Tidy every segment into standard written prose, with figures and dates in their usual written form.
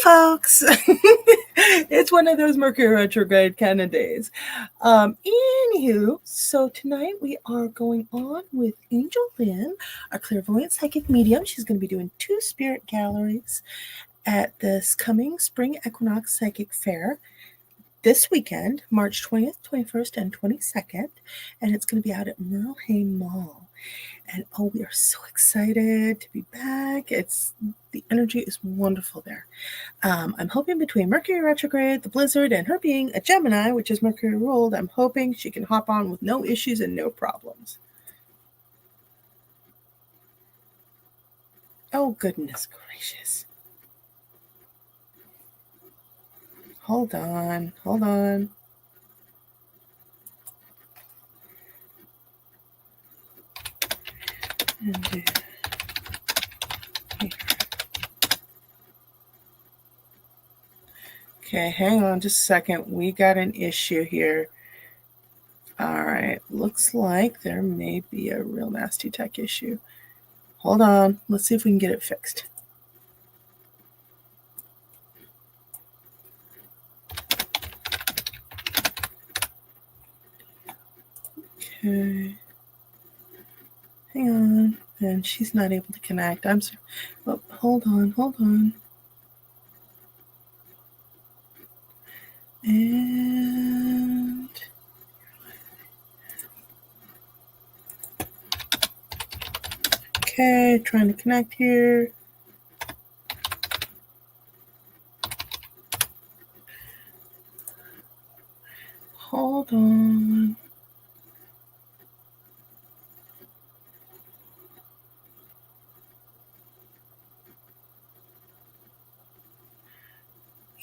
folks. It's one of those Mercury retrograde kind of days. Anywho, so tonight we are going on with AngelLynn, our clairvoyant psychic medium. She's going to be doing 2 spirit galleries at this coming Spring Equinox Psychic Fair this weekend, March 20th, 21st, and 22nd. And it's going to be out at Merle Hay Mall. And oh, we are so excited to be back. The energy is wonderful there. I'm hoping between Mercury retrograde, the blizzard, and her being a Gemini, which is Mercury ruled, I'm hoping she can hop on with no issues and no problems. Oh, goodness gracious. Hold on. Okay, hang on just a second. We got an issue here. All right, looks like there may be a real nasty tech issue. Hold on, let's see if we can get it fixed. Okay. Hang on. And she's not able to connect. I'm sorry. Oh, hold on. And okay, trying to connect here. Hold on.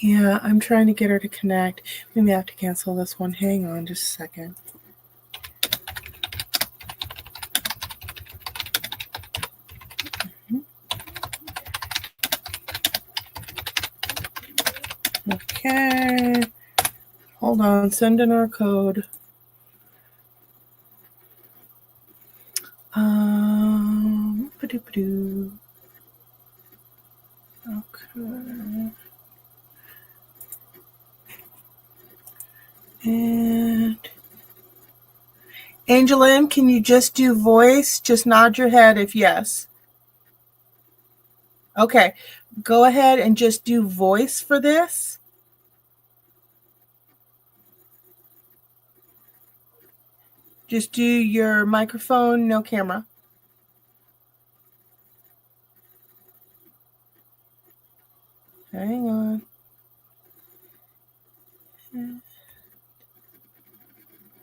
Yeah, I'm trying to get her to connect. We may have to cancel this one. Hang on just a second. Okay. Hold on, send in our code. Okay. And AngelLynn, can you just do voice? Just nod your head if yes. Okay, go ahead and just do voice for this. Just do your microphone, no camera. Hang on.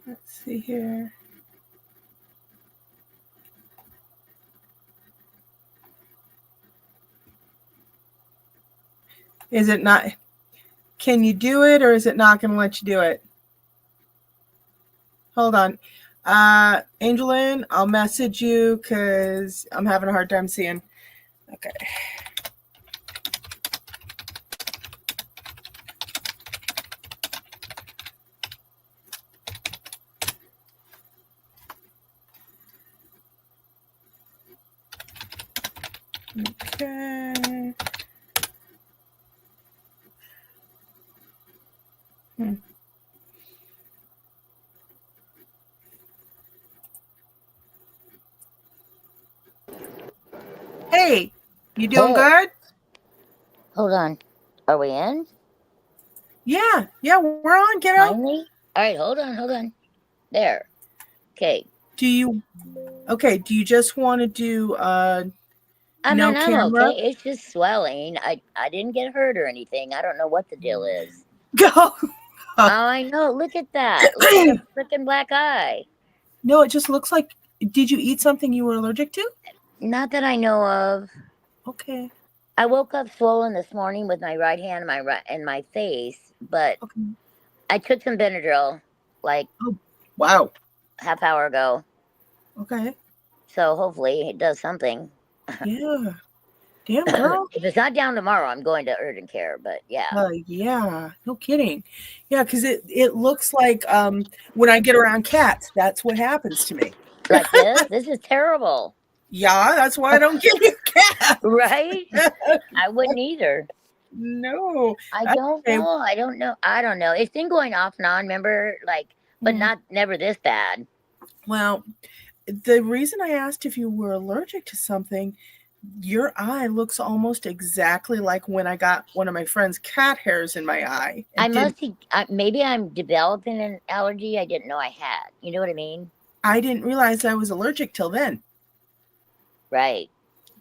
Let's see here. Is it not? Can you do it, or is it not going to let you do it? Hold on. AngelLynn, I'll message you because I'm having a hard time seeing. Okay. Okay. Hey, you doing good? Hold on. Are we in? Yeah, we're on. Get out. Finally? All right, hold on. There. Okay. Do you just want to do no camera? Okay. It's just swelling. I didn't get hurt or anything. I don't know what the deal is. Go. Oh, I know. Look at that. Look at the freaking black eye. No, it just looks like. Did you eat something you were allergic to? Not that I know of. Okay. I woke up swollen this morning with my right hand and my face, but Okay. I took some Benadryl like wow, half hour ago. Okay. So hopefully it does something. Yeah. Damn, girl. If it's not down tomorrow, I'm going to urgent care, but yeah. Yeah, no kidding. Yeah, because it looks like when I get around cats, that's what happens to me. Like this? This is terrible. Yeah, that's why I don't get you a cat. Right? I wouldn't either. No. I don't Okay. know. I don't know. It's been going off and on, remember? Like, but Mhm. not never this bad. Well, the reason I asked if you were allergic to something, your eye looks almost exactly like when I got one of my friend's cat hairs in my eye. I And must be, maybe I'm developing an allergy I didn't know I had. You know what I mean? I didn't realize I was allergic till then. Right.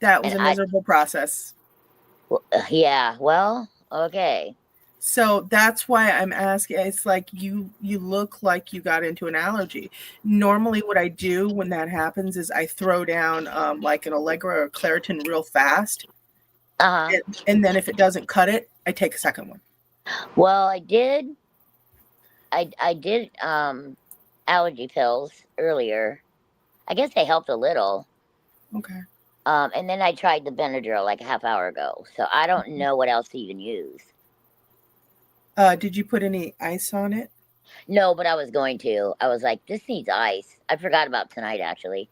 That was And a miserable process. yeah, well, okay. So that's why I'm asking. It's like you look like you got into an allergy. Normally, what I do when that happens is I throw down like an Allegra or Claritin real fast, Uh-huh. and then if it doesn't cut it, I take a second one. Well, I did allergy pills earlier. I guess they helped a little. Okay. And then I tried the Benadryl like a half hour ago. So I don't know what else to even use. Did you put any ice on it? No, but I was going to. I was like, this needs ice. I forgot about tonight actually,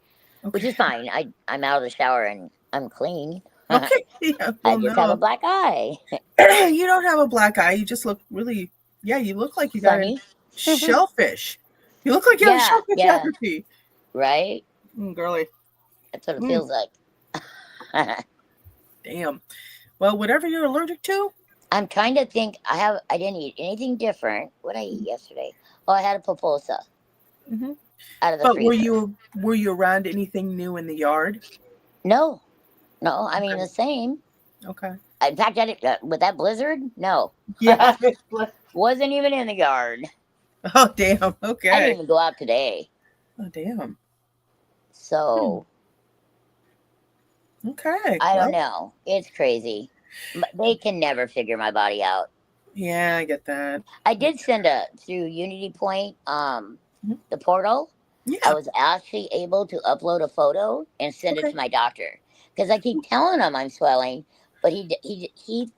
which Okay. is fine. I'm out of the shower and I'm clean. Okay. Yeah. I Well, just have a no. black eye. You don't have a black eye. You just look really. Yeah, you look like you got a Sunny. shellfish. You look like you have a Yeah, shellfish yeah. allergy. Right? Girly. That's what it Mm, feels like. damn. Well, whatever you're allergic to. I'm trying to think. I didn't eat anything different. What did I eat yesterday? Oh, I had a pupusa Hmm. out of the But freezer. were you around anything new in the yard? No, no. I mean Okay. the same. Okay. In fact, I didn't, with that blizzard, no, Yeah. wasn't even in the yard. Oh, damn. I didn't Okay. even go out today. Oh, damn. Hmm. So Okay. I don't Well, know. It's crazy. They can never figure my body out. yeah, I get that. I did send a through Unity Point, Mhm. the portal. I Yeah. was actually able to upload a photo and send it Okay. to my doctor because I keep telling him I'm swelling, but he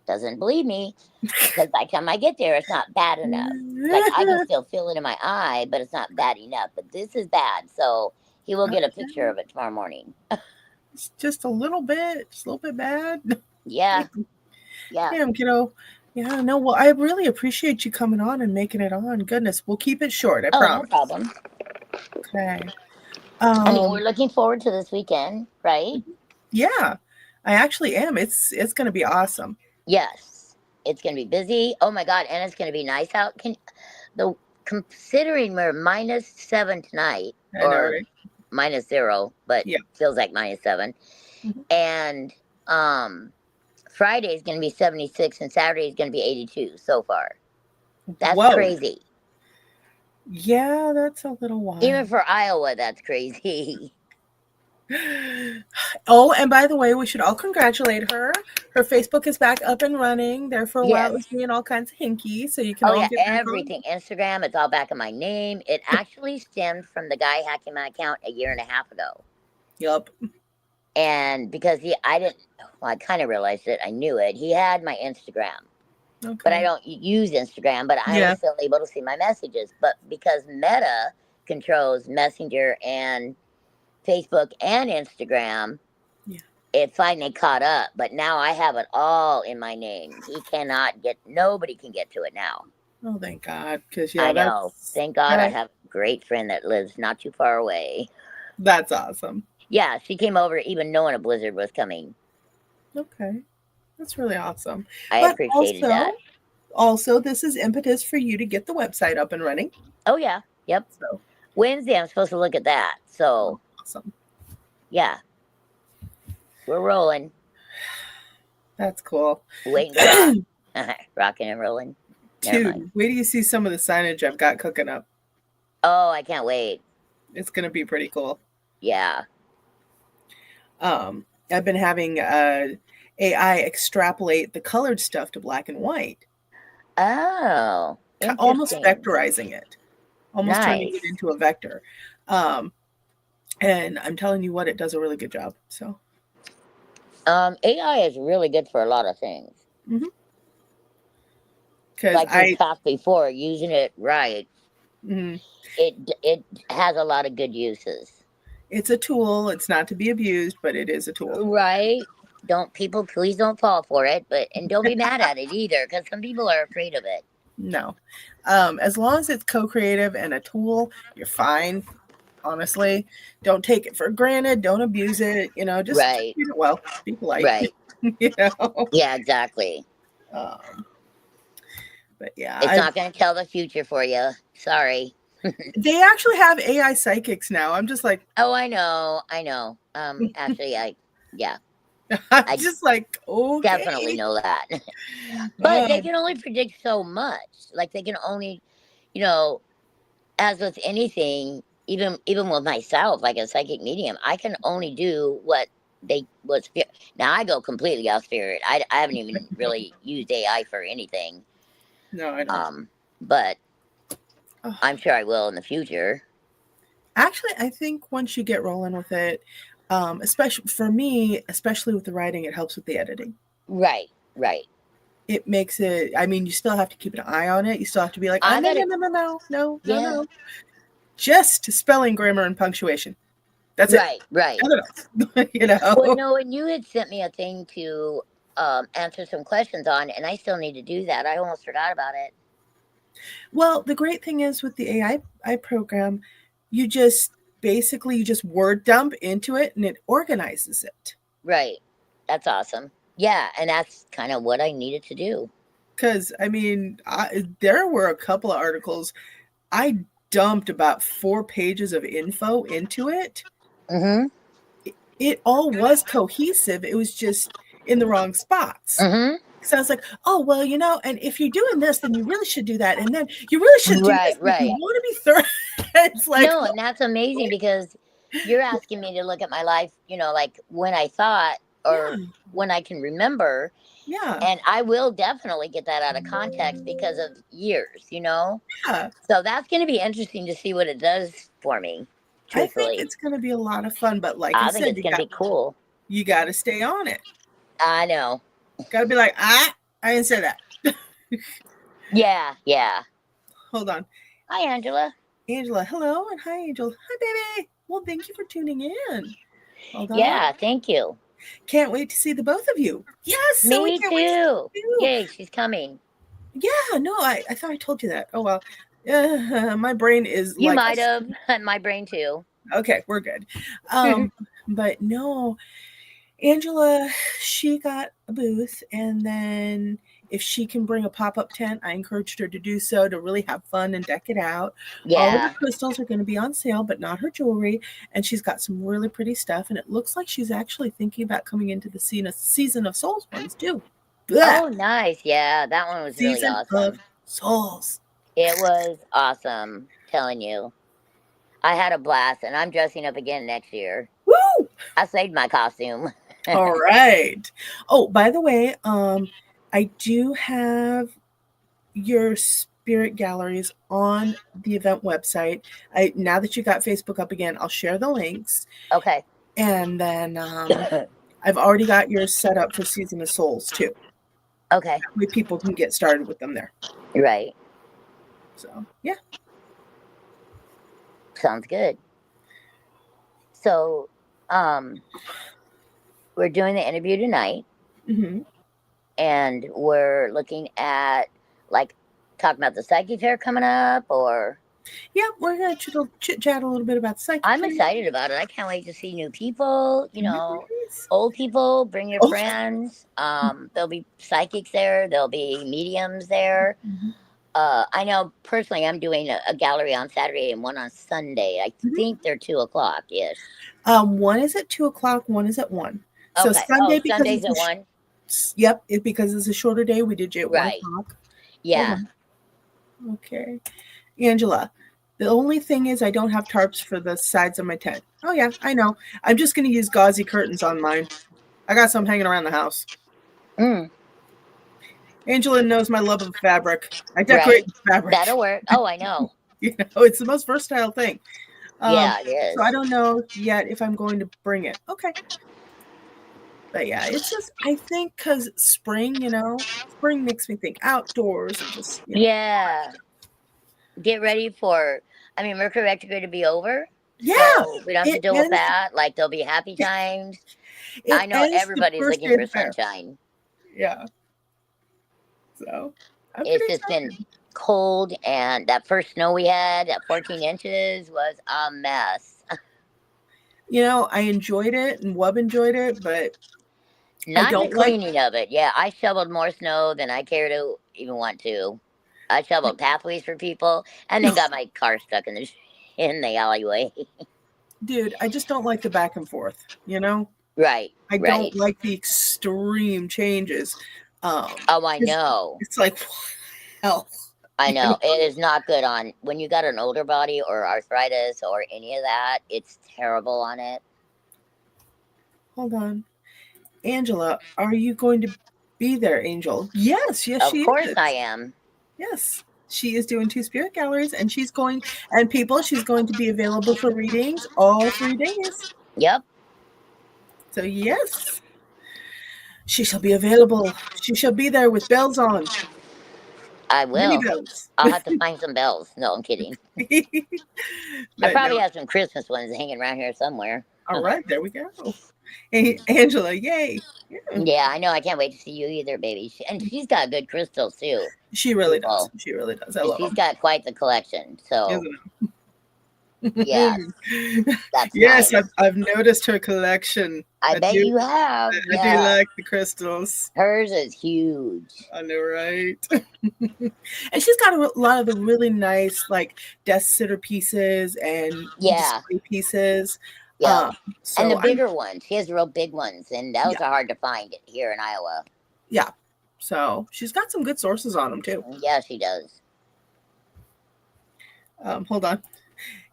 doesn't believe me because by the time I get there, it's not bad enough. Like I can still feel it in my eye, but it's not bad enough. But this is bad, so he will get a picture Okay. of it tomorrow morning. It's just a little bit, bad. Yeah, yeah. Damn, kiddo. Yeah, no, well, I really appreciate you coming on and making it on. Goodness, we'll keep it short, I Oh, no promise. problem. Okay. I mean, we're Um, looking forward to this weekend, right? yeah, I actually am. It's gonna be awesome. Yes, it's gonna be busy. Oh my god, and it's gonna be nice out. Can the considering we're -7 tonight I know, or right? -0, but Yeah. feels like -7, Mhm. and Friday is gonna be 76, and Saturday is gonna be 82 so far. That's Whoa. crazy. Yeah, that's a little Even wild. for Iowa, that's crazy. Oh, and by the way, we should all congratulate her. Her Facebook is back up and running. There for a while, it was Yes. being all kinds of hinky, so you can Oh all yeah, get back on. everything. Instagram, it's all back in my name. It actually stemmed from the guy hacking my account a year and a half ago. Yup. And because I didn't, well, I kind of realized it. I knew it. He had my Instagram, but I Okay. don't use Instagram, but I Yeah. was still able to see my messages. But because Meta controls Messenger and Facebook and Instagram, Yeah. it finally caught up. But now I have it all in my name. Nobody can get to it now. Oh, thank God. Because I yeah, know. Thank God I that have a great friend that lives not too far away. that's awesome. Yeah, she came over even knowing a blizzard was coming. Okay. That's really awesome. I But appreciated that. also, this is impetus for you to get the website up and running. Oh, yeah. Yep. So Wednesday, I'm supposed to look at that. So, awesome. yeah, we're rolling. That's cool. Waiting to rock. Rocking and rolling. Never mind. Dude, wait till you see some of the signage I've got cooking up. Oh, I can't wait. It's gonna be pretty cool. Yeah. I've been having AI extrapolate the colored stuff to black and white, Oh, almost interesting. vectorizing it, almost turning it Nice. into a vector. Um, and I'm telling you what, it does a really good job. So, AI is really good for a lot of things. because Like we've talked before, using it right, mhm, it has a lot of good uses. it's a tool. It's not to be abused, but it is a tool. Right. people, please don't fall for it, and don't be mad at it either, because some people are afraid of it. No. As long as it's co-creative and a tool, you're fine. Honestly, don't take it for granted. Don't abuse it. Just Right. use it well. Be polite. Right. you know. Yeah, exactly. But yeah, It's not going to tell the future for you. Sorry. They actually have AI psychics now. I'm just like, oh, I know. Actually, yeah. I'm just like, okay. Definitely know that. But they can only predict so much. Like, they can only, as with anything, even with myself, like a psychic medium, I can only do what now I go completely off spirit. I haven't even really used AI for anything. No, I don't. But I'm sure I will in the future. Actually, I think once you get rolling with it, especially for me, especially with the writing, it helps with the editing. Right. It makes it. I mean, you still have to keep an eye on it. You still have to be like, no. Just spelling, grammar, and punctuation. That's it. Right. Well, no, and you had sent me a thing to answer some questions on, and I still need to do that. I almost forgot about it. Well, the great thing is with the AI program, you just word dump into it and it organizes it. Right. That's awesome. Yeah, and that's kind of what I needed to do. Because, I mean, there were a couple of articles. I dumped about 4 pages of info into it. Mm-hmm. It all was cohesive. It was just in the wrong spots. Mm-hmm. So I was like, oh, well, and if you're doing this, then you really should do that. And then you really should do this. Right. You want to be thorough. It's like, no, and that's amazing because you're asking me to look at my life, like when I thought or when I can remember. Yeah. And I will definitely get that out of context because of years, Yeah. So that's going to be interesting to see what it does for me. Truthfully. I think it's going to be a lot of fun, but like I said, think it's going to be cool. You got to stay on it. I know. Got to be like, I didn't say that. Yeah. Hold on. Hi, Angela. Angela, hello, and hi, Angel. Hi, baby. Well, thank you for tuning in. Hold on. Yeah, thank you. Can't wait to see the both of you. Yes, me too. Yay, she's coming. Yeah, no, I thought I told you that. Oh well, my brain is. You might have. My brain too. Okay, we're good. But no, Angela, she got a booth, and then if she can bring a pop-up tent, I encouraged her to do so to really have fun and deck it out. Yeah. All of the crystals are going to be on sale, but not her jewelry. And she's got some really pretty stuff. And it looks like she's actually thinking about coming into the Season of Souls ones too. Oh, nice. Yeah, that one was really awesome. Season of Souls. It was awesome, telling you. I had a blast, and I'm dressing up again next year. Woo! I saved my costume. All right. Oh, by the way, I do have your spirit galleries on the event website. Now that you got Facebook up again, I'll share the links. Okay. And then I've already got yours set up for Season of Souls too. Okay. That way people can get started with them there. Right. So, yeah. Sounds good. So, we're doing the interview tonight. Mm-hmm. And we're looking at, like, talking about the Psychic Fair coming up, or... Yeah, we're going to chit-chat a little bit about Psychic Fair. I'm excited about it. I can't wait to see new people, old people, bring your friends. There'll be psychics there. There'll be mediums there. Mm-hmm. I know, personally, I'm doing a gallery on Saturday and one on Sunday. I think they're 2 o'clock-ish. One is at 2 o'clock, one is at 1. So Sunday, Sunday's at 1? Yep, because it's a shorter day. We did you at 1 o'clock. Yeah. Okay. Angela, the only thing is I don't have tarps for the sides of my tent. Oh, yeah, I know. I'm just going to use gauzy curtains on mine. I got some hanging around the house. AngelLynn knows my love of fabric. I decorate with fabric. That'll work. Oh, I know. It's the most versatile thing. Yeah, it is. So I don't know yet if I'm going to bring it. Okay. But yeah, it's just, I think because spring, spring makes me think outdoors and just, Yeah. Get ready for, Mercury retrograde to be over. Yeah. So we don't have to deal with that. Like, there'll be happy times. I It know ends the everybody's first looking day of for the fair. sunshine. Yeah. So I'm It's pretty just been excited. cold, and that first snow we had at 14 inches was a mess. You know, I enjoyed it and Wub enjoyed it, but I Not the don't like. cleaning of it. Yeah, I shoveled more snow than I care to even want to. I shoveled pathways for people, and then got my car stuck in the in the alleyway. Dude, I just don't like the back and forth, you know? Right, I right. don't like the extreme changes. Oh, I It's, know. it's like, hell. I You know? know. It is not good on when you got an older body or arthritis or any of that. It's terrible on it. Hold on. Angela, are you going to be there, Angel? Yes, yes, Of she course I is. am. Yes. She is doing 2 spirit galleries and she's going, and people, she's going to be available for readings all 3 days. Yep, So, yes, she shall be available. She shall be there with bells on, I many will. bells. I'll have to find some bells. No, I'm kidding. I But no, probably have some Christmas ones hanging around here somewhere. all right, there we go. Angela, yay. Yeah. Yeah, I know. I can't wait to see you either, baby. And she's got good crystals too. She really does. People, She really does. I love she's them. got quite the collection. So Isn't yes, it? that's Yes, nice. I've noticed her collection. I I bet do. you have. I do Yeah, like the crystals. hers is huge. I know, right? And she's got a lot of the really nice, like desk sitter pieces and Yeah, display pieces. yep. And the So I'm, bigger ones, she has real big ones, and yeah, those are hard to find here in Iowa. yeah. So she's got some good sources on them too. Yeah, she does. Hold on.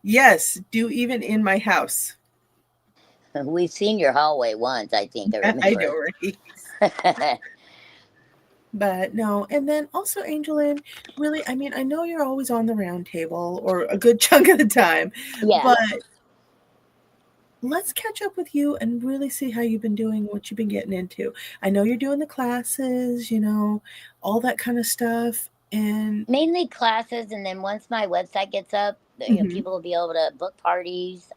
Yes, do even in my house. We've seen your hallway once, I think. I I know, remember. right? But no, and then also, AngelLynn, really, I mean, I know you're always on the round table or a good chunk of the time, Yes, but let's catch up with you and really see how you've been doing, what you've been getting into. I know you're doing the classes, all that kind of stuff. And mainly classes, and then once my website gets up, mhm, people will be able to book parties.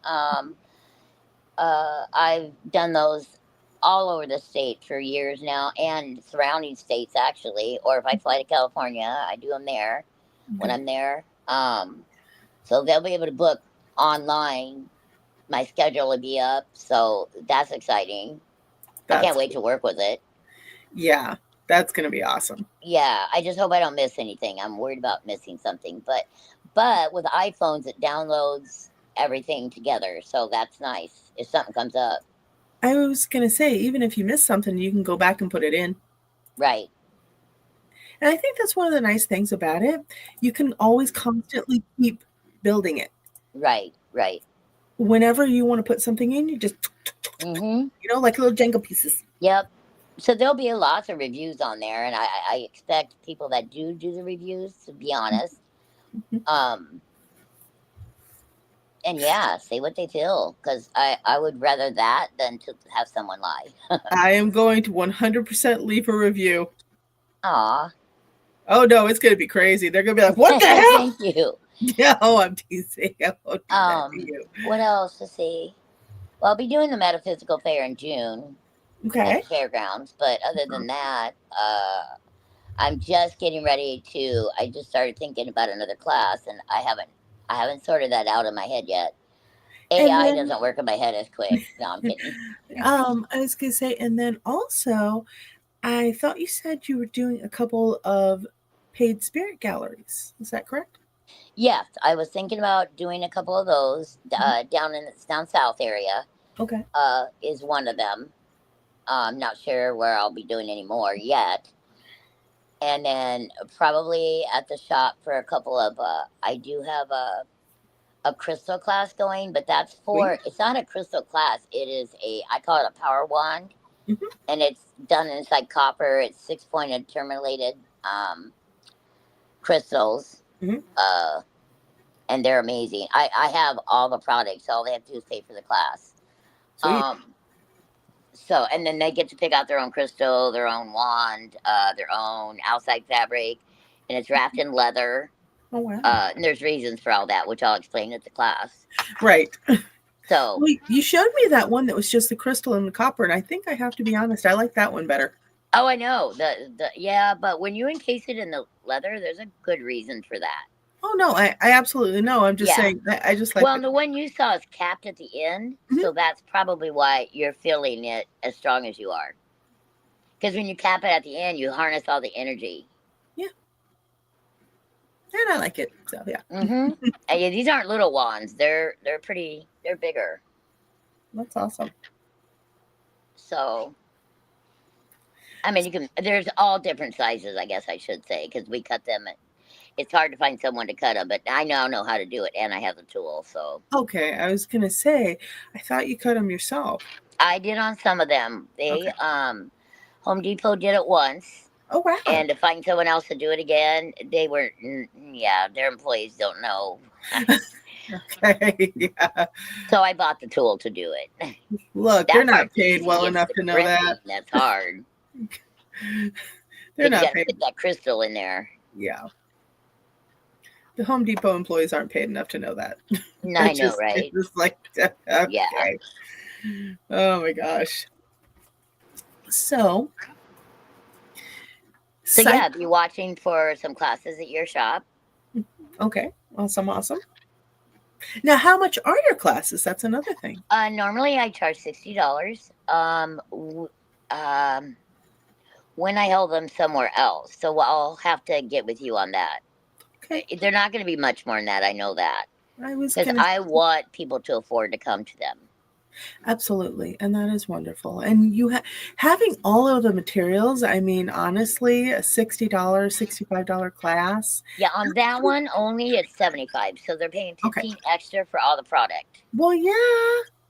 I've done those all over the state for years now, and surrounding states actually. Or if I fly to California, I do them there when okay, I'm there. So they'll be able to book online. My schedule will be up, so that's exciting. I can't that's wait cool. to work with it. Yeah, that's going to be awesome. Yeah, I just hope I don't miss anything. I'm worried about missing something, but with iPhones, it downloads everything together, so that's nice. If something comes up, I was going to say, even if you miss something, you can go back and put it in. right, And I think that's one of the nice things about it. You can always constantly keep building it. right, right. Whenever you want to put something in, you just, Mm-hmm. like little Jenga pieces. Yep. So there'll be lots of reviews on there, and I expect people that do the reviews to be honest. Mhm. Um, and yeah, say what they feel, because I would rather that than to have someone lie. I am going to 100% leave a review. Aw, Oh no, it's going to be crazy. They're going to be like, "What the hell?" thank you. Yeah, oh, I'm teasing. I won't do that to you. What else to see? Well, I'll be doing the metaphysical fair in June at Okay. the fairgrounds, but other than that, I'm just getting ready to. I just started thinking about another class, and I haven't sorted that out in my head yet. And AI then doesn't work in my head as quick. No, I'm kidding. I was going to say, and then also, I thought you said you were doing a couple of paid spirit galleries. Is that correct? Yes, I was thinking about doing a couple of those Mhm. down in the down south area. Okay. Is one of them. I'm not sure where I'll be doing any more yet. And then probably at the shop for a couple of. I do have a crystal class going, but that's Sweet. for. It's not a crystal class. It is a. I call it a power wand, Mhm. and it's done inside copper. It's 6 pointed terminated crystals. Mhm. Uh, and they're amazing. I have all the products. All they have to do is pay for the class. Sweet. Um, so, and then they get to pick out their own crystal, their own wand, their own outside fabric, and it's wrapped in leather. Oh wow. And there's reasons for all that, which I'll explain at the class. Right. So Well, you showed me that one that was just the crystal and the copper, and I think I have to be honest, I like that one better. oh, I know yeah, but when you encase it in the leather, there's a good reason for that. Oh no, I absolutely know. I'm just Yeah. saying I just like Well, the one you saw is capped at the end, Mhm. so that's probably why you're feeling it as strong as you are. Because when you cap it at the end, you harness all the energy. Yeah. And I like it. So yeah. Mm-hmm. And yeah, these aren't little wands. They're bigger. That's awesome. So I mean, there's all different sizes, I guess I should say, because we cut them. It's hard to find someone to cut them, but I now know how to do it, and I have the tool. So Okay, I was gonna say, I thought you cut them yourself. I did on some of them. They Okay. Home Depot did it once, Oh wow. and to find someone else to do it again, they were yeah, their employees don't know. Okay. Yeah. So I bought the tool to do it. Look, they're That not part's paid easy. well It's enough the to know printing that. that's hard. They're Because you not got to paid. fit that crystal in there. Yeah. The Home Depot employees aren't paid enough to know that. I know, right? It's just like okay. Yeah. Oh my gosh. So Yeah, be watching for some classes at your shop. Okay. Awesome. Now, how much are your classes? That's another thing. Normally I charge $60. When I held them somewhere else, so I'll have to get with you on that. Okay. They're not going to be much more than that. I know that because gonna I want people to afford to come to them. Absolutely, and that is wonderful. And you having all of the materials. I mean, honestly, a $60, $65 class. Yeah, on that one only it's 75, so they're paying 15 extra for all the product. Well, yeah,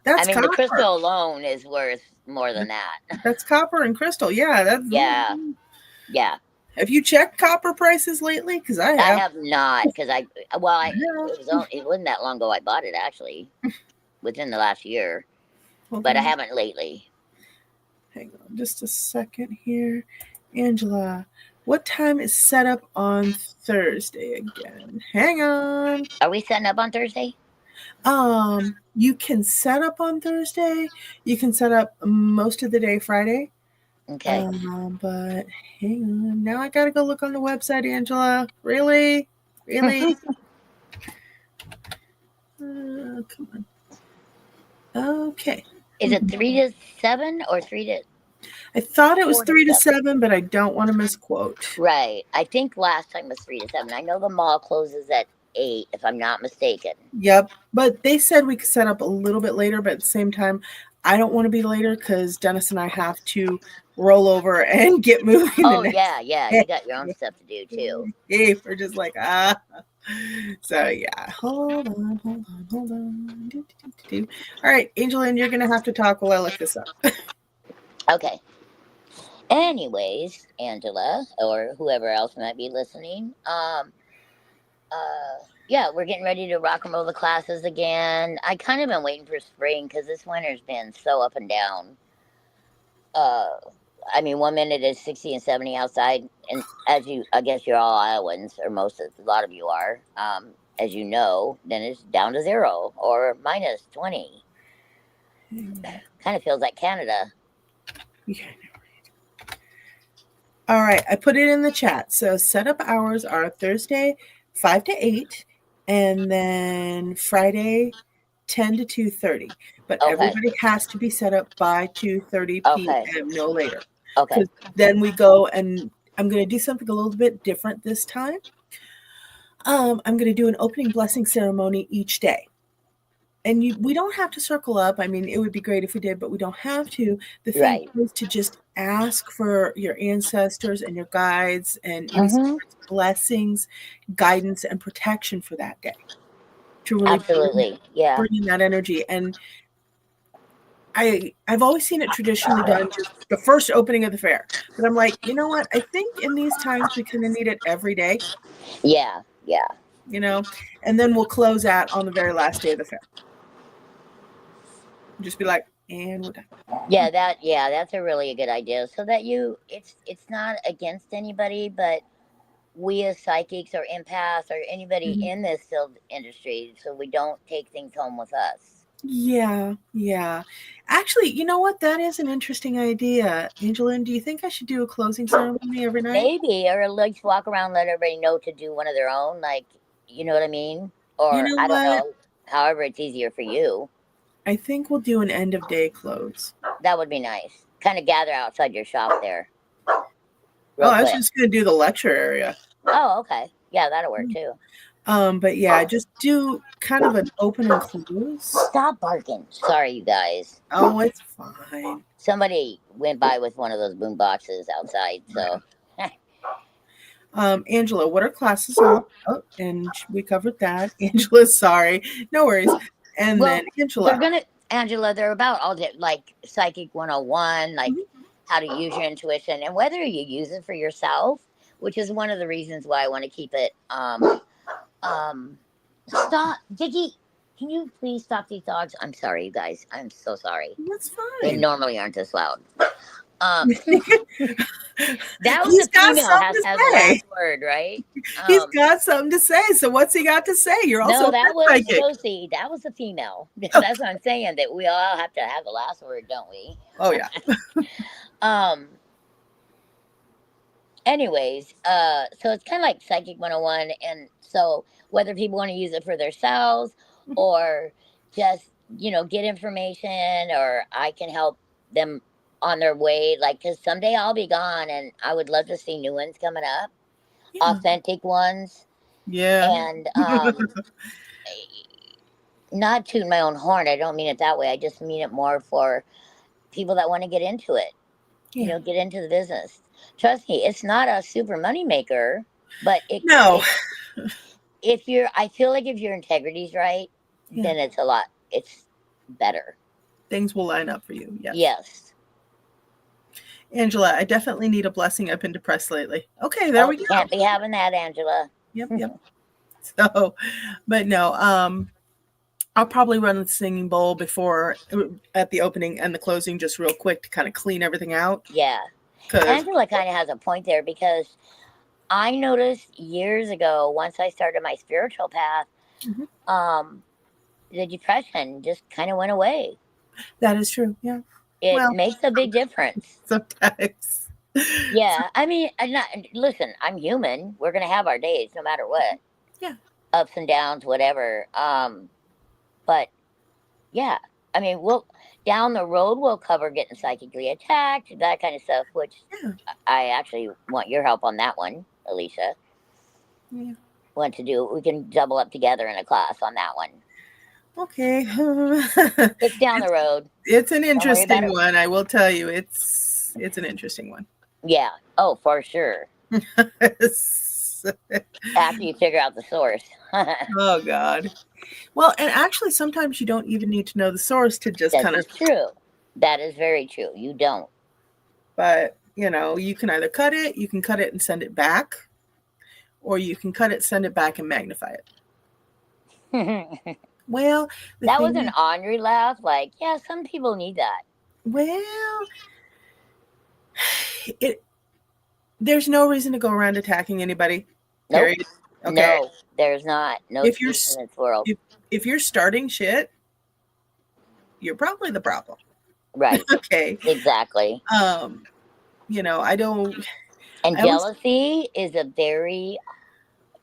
that's I mean, copper. the crystal alone is worth more than that. That's copper and crystal. Yeah, that's yeah. Have you checked copper prices lately? Because I have. I have not because it wasn't that long ago I bought it actually, within the last year, but I haven't lately. Hang on just a second here, Angela. What time is set up on Thursday again? Hang on. Are we setting up on Thursday? You can set up on Thursday. You can set up most of the day Friday. Okay. But hang on. Now I gotta go look on the website, Angela. Really? Come on. Okay. Is it 3 to 7 or 3 to? I thought it was 3 to 7, but I don't want to misquote. Right. I think last time was 3 to 7. I know the mall closes at 8, if I'm not mistaken. Yep. But they said we could set up a little bit later, but at the same time, I don't want to be later because Dennis and I have to roll over and get moving. Oh, yeah. You got your own stuff to do, too. Yeah, we're just like, So, yeah. Hold on. All right, AngelLynn, you're going to have to talk while I look this up. Okay. Anyways, Angela, or whoever else might be listening, yeah, we're getting ready to rock and roll the classes again. I kind of been waiting for spring because this winter's been so up and down. I mean, 1 minute is 60 and 70 outside, and I guess you're all Iowans, or a lot of you are, as you know, then it's down to 0 or minus 20. Kind of feels like Canada. Yeah. All right, I put it in the chat. So setup hours are Thursday 5 to 8, and then Friday 10 to 2:30. But everybody has to be set up by 2:30 p.m. No later. Okay. Then we go, and I'm going to do something a little bit different this time. I'm going to do an opening blessing ceremony each day. And we don't have to circle up. I mean, it would be great if we did, but we don't have to. The thing is to just ask for your ancestors and your guides and blessings, guidance, and protection for that day. To really bring in that energy. And I've always seen it traditionally done just the first opening of the fair. But I'm like, you know what? I think in these times we kind of need it every day. Yeah. You know, and then we'll close out on the very last day of the fair. Just be like, and we're done. Yeah, that's a really good idea. So that it's not against anybody, but we as psychics or empaths or anybody in this field industry, so we don't take things home with us. Yeah, yeah. Actually, you know what? That is an interesting idea. AngelLynn, do you think I should do a closing ceremony every night? Maybe, or at least walk around, let everybody know to do one of their own. Like, you know what I mean? You Or know I don't what? know. However, it's easier for you. I think we'll do an end of day close. That would be nice. Kind of gather outside your shop there, Oh, real I was quick. just gonna do the lecture area. Oh, okay. Yeah, that'll work too. But yeah, just do kind of an open and close. Stop barking. Sorry, you guys. Oh, it's fine. Somebody went by with one of those boom boxes outside. So, Angela, what are classes on? Oh, and we covered that. Angela, sorry. No worries. And well, then they're Angela. gonna, Angela, they're about all the, like Psychic 101, like Mhm. how to use your intuition and whether you use it for yourself, which is one of the reasons why I want to keep it. Stop, Vicky. Can you please stop these dogs? I'm sorry, you guys. I'm so sorry. That's They fine. normally aren't this loud. Um, that was He's a got female something has to the say. last word, right? He's got something to say. So what's he got to say? You're also No, a that pet was psychic. Josie. That was a female. Oh, That's what I'm saying. That we all have to have the last word, don't we? oh yeah. Um. Anyways, so it's kind of like Psychic 101, and so whether people want to use it for themselves Mhm. or just get information, or I can help them on their way. Like, because someday I'll be gone, and I would love to see new ones coming up, Yeah. authentic ones, Yeah. and not tooting my own horn. I don't mean it that way. I just mean it more for people that want to get into it. Yeah. Get into the business. Trust me, it's not a super money maker, but No. if you're, I feel like if your integrity's right, Yeah. then it's better. Things will line up for you. Yes. Yes. Angela, I definitely need a blessing. I've been depressed lately. Okay, there Oh, we go. can't be having that, Angela. Yep, yep. So, but no, I'll probably run the singing bowl before at the opening and the closing, just real quick to kind of clean everything out. Yeah. Because Angela kind of has a point there because I noticed years ago, once I started my spiritual path, Mhm. the depression just kind of went away. that is true. Yeah. It Well, makes a big difference. sometimes. Yeah, I mean, listen, I'm human. We're gonna have our days, no matter what, Yeah. ups and downs, whatever. But yeah, I mean, we'll down the road we'll cover getting psychically attacked, that kind of stuff. Which Yeah. I actually want your help on that one, Alicia. Yeah. Want to do? We can double up together in a class on that one. Okay. It's down the road. It's an Don't worry about interesting it. one. I will tell you, it's an interesting one. Yeah. Oh, for sure. After you figure out the source. Oh God. Well, and actually, sometimes you don't even need to know the source to just This kind of. is true. That is very true. You don't. But you can either cut it, you can cut it and send it back, or you can cut it, send it back, and magnify it. Well, the That was thing an is, ornery laugh. Like, yeah, some people need that. well, it there's no reason to go around attacking anybody. Nope. Period. Okay. No, there's not. No If you're excuse in this world. if you're starting shit, you're probably the problem. Right. Okay. Exactly. I don't. And I always. jealousy is a very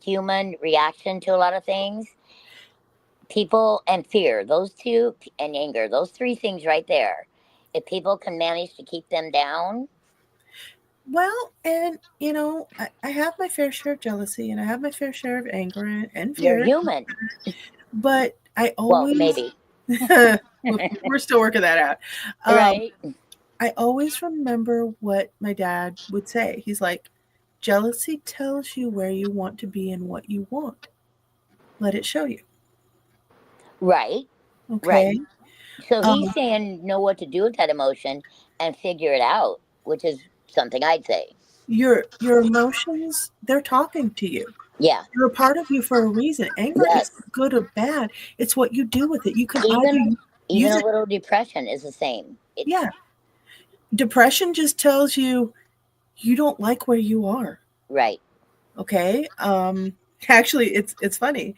human reaction to a lot of things. People and fear, those two, and anger, those three things right there. If people can manage to keep them down, Well, and I have my fair share of jealousy, and I have my fair share of anger and you're fear, human. but I Well, always. maybe. We're still working that out. Right? I always remember what my dad would say. He's like, jealousy tells you where you want to be and what you want. Let it show you. Right. Right. Okay. So he's Um, saying know what to do with that emotion and figure it out, which is something I'd say. your emotions, they're talking to you. Yeah. They're a part of you for a reason. Anger is Yes. good or bad. It's what you do with it. You can Even either even use a it. little depression is the same. It's Yeah. Depression just tells you you don't like where you are. right. Okay. Actually, it's funny.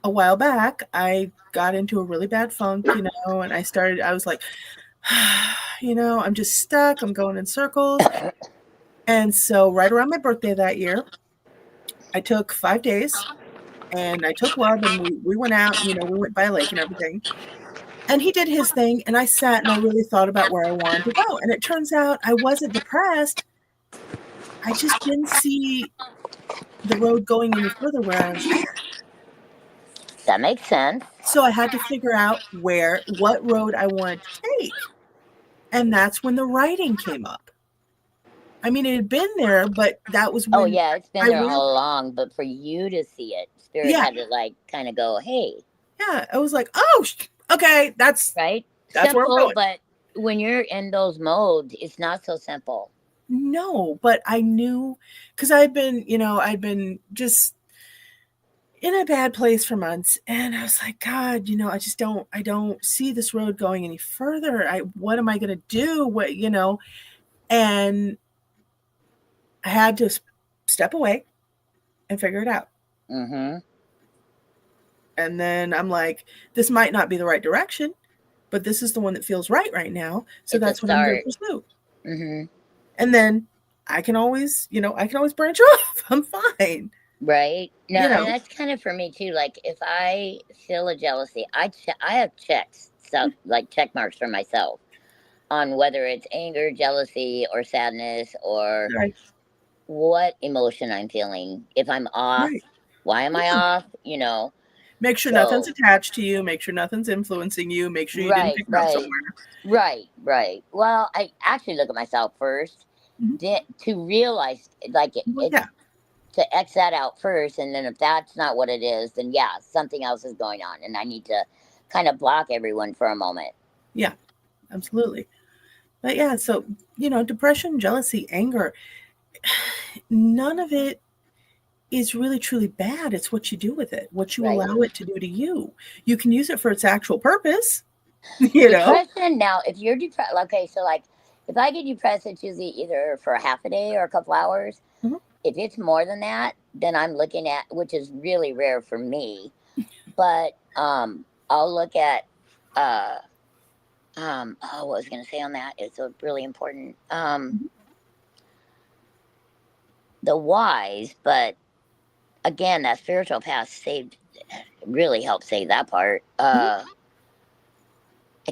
a while back, I got into a really bad funk, and I was like, I'm just stuck. I'm going in circles. And so right around my birthday that year, I took 5 days and I took Love and we went out, we went by a lake and everything. And he did his thing, and I sat and I really thought about where I wanted to go. And it turns out I wasn't depressed. I just didn't see the road going any further where I was at. That makes sense. So I had to figure out what road I wanted to take. And that's when the writing came up. I mean, it had been there, but that was when It's been there all along. But for you to see it, Spirit had to like kind of go, hey. Yeah, I was like, oh, okay, that's right. That's simple, where I'm going. But when you're in those modes, it's not so simple. No, but I knew, because I'd been just in a bad place for months, and I was like, God, I don't see this road going any further. What am I going to do? And I had to step away and figure it out. Mm-hmm. And then I'm like, this might not be the right direction, but this is the one that feels right now. So that's what I'm going to pursue. Mm-hmm. And then I can always branch off. I'm fine. Right. No, and that's kind of for me too. Like if I feel a jealousy, I have checks, stuff like check marks for myself on whether it's anger, jealousy, or sadness, or what emotion I'm feeling. If I'm off, why am I off? Make sure nothing's attached to you. Make sure nothing's influencing you. Make sure you didn't pick it up somewhere. Right. Well, I actually look at myself first to realize, like, to X that out first. And then if that's not what it is, then something else is going on. And I need to kind of block everyone for a moment. Yeah, absolutely. But so, depression, jealousy, anger, none of it is really truly bad. It's what you do with it, what you allow it to do to you. You can use it for its actual purpose. Depression, now, if you're depressed, okay, so like if I get depressed, it's usually either for a half a day or a couple hours. Mm-hmm. If it's more than that, then I'm looking at, which is really rare for me, but I'll look at what was I going to say on that? It's a really important the whys, but again, that spiritual path really helped save that part. I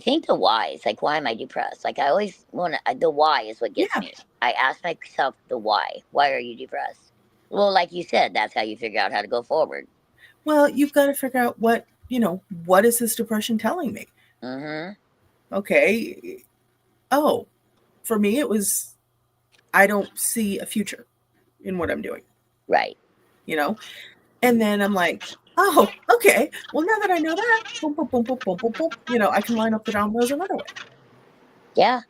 think the why is like, why am I depressed? Like I always want to, the why is what gets me. I ask myself the why. Why are you depressed? Well, like you said, that's how you figure out how to go forward. Well, you've got to figure out what is this depression telling me? Mm-hmm. Okay. Oh, for me, it was, I don't see a future in what I'm doing. Right. And then I'm like, oh, okay. Well, now that I know that, boom, boom, boom, boom, boom, boom, boom, I can line up the dominoes another way. Yeah.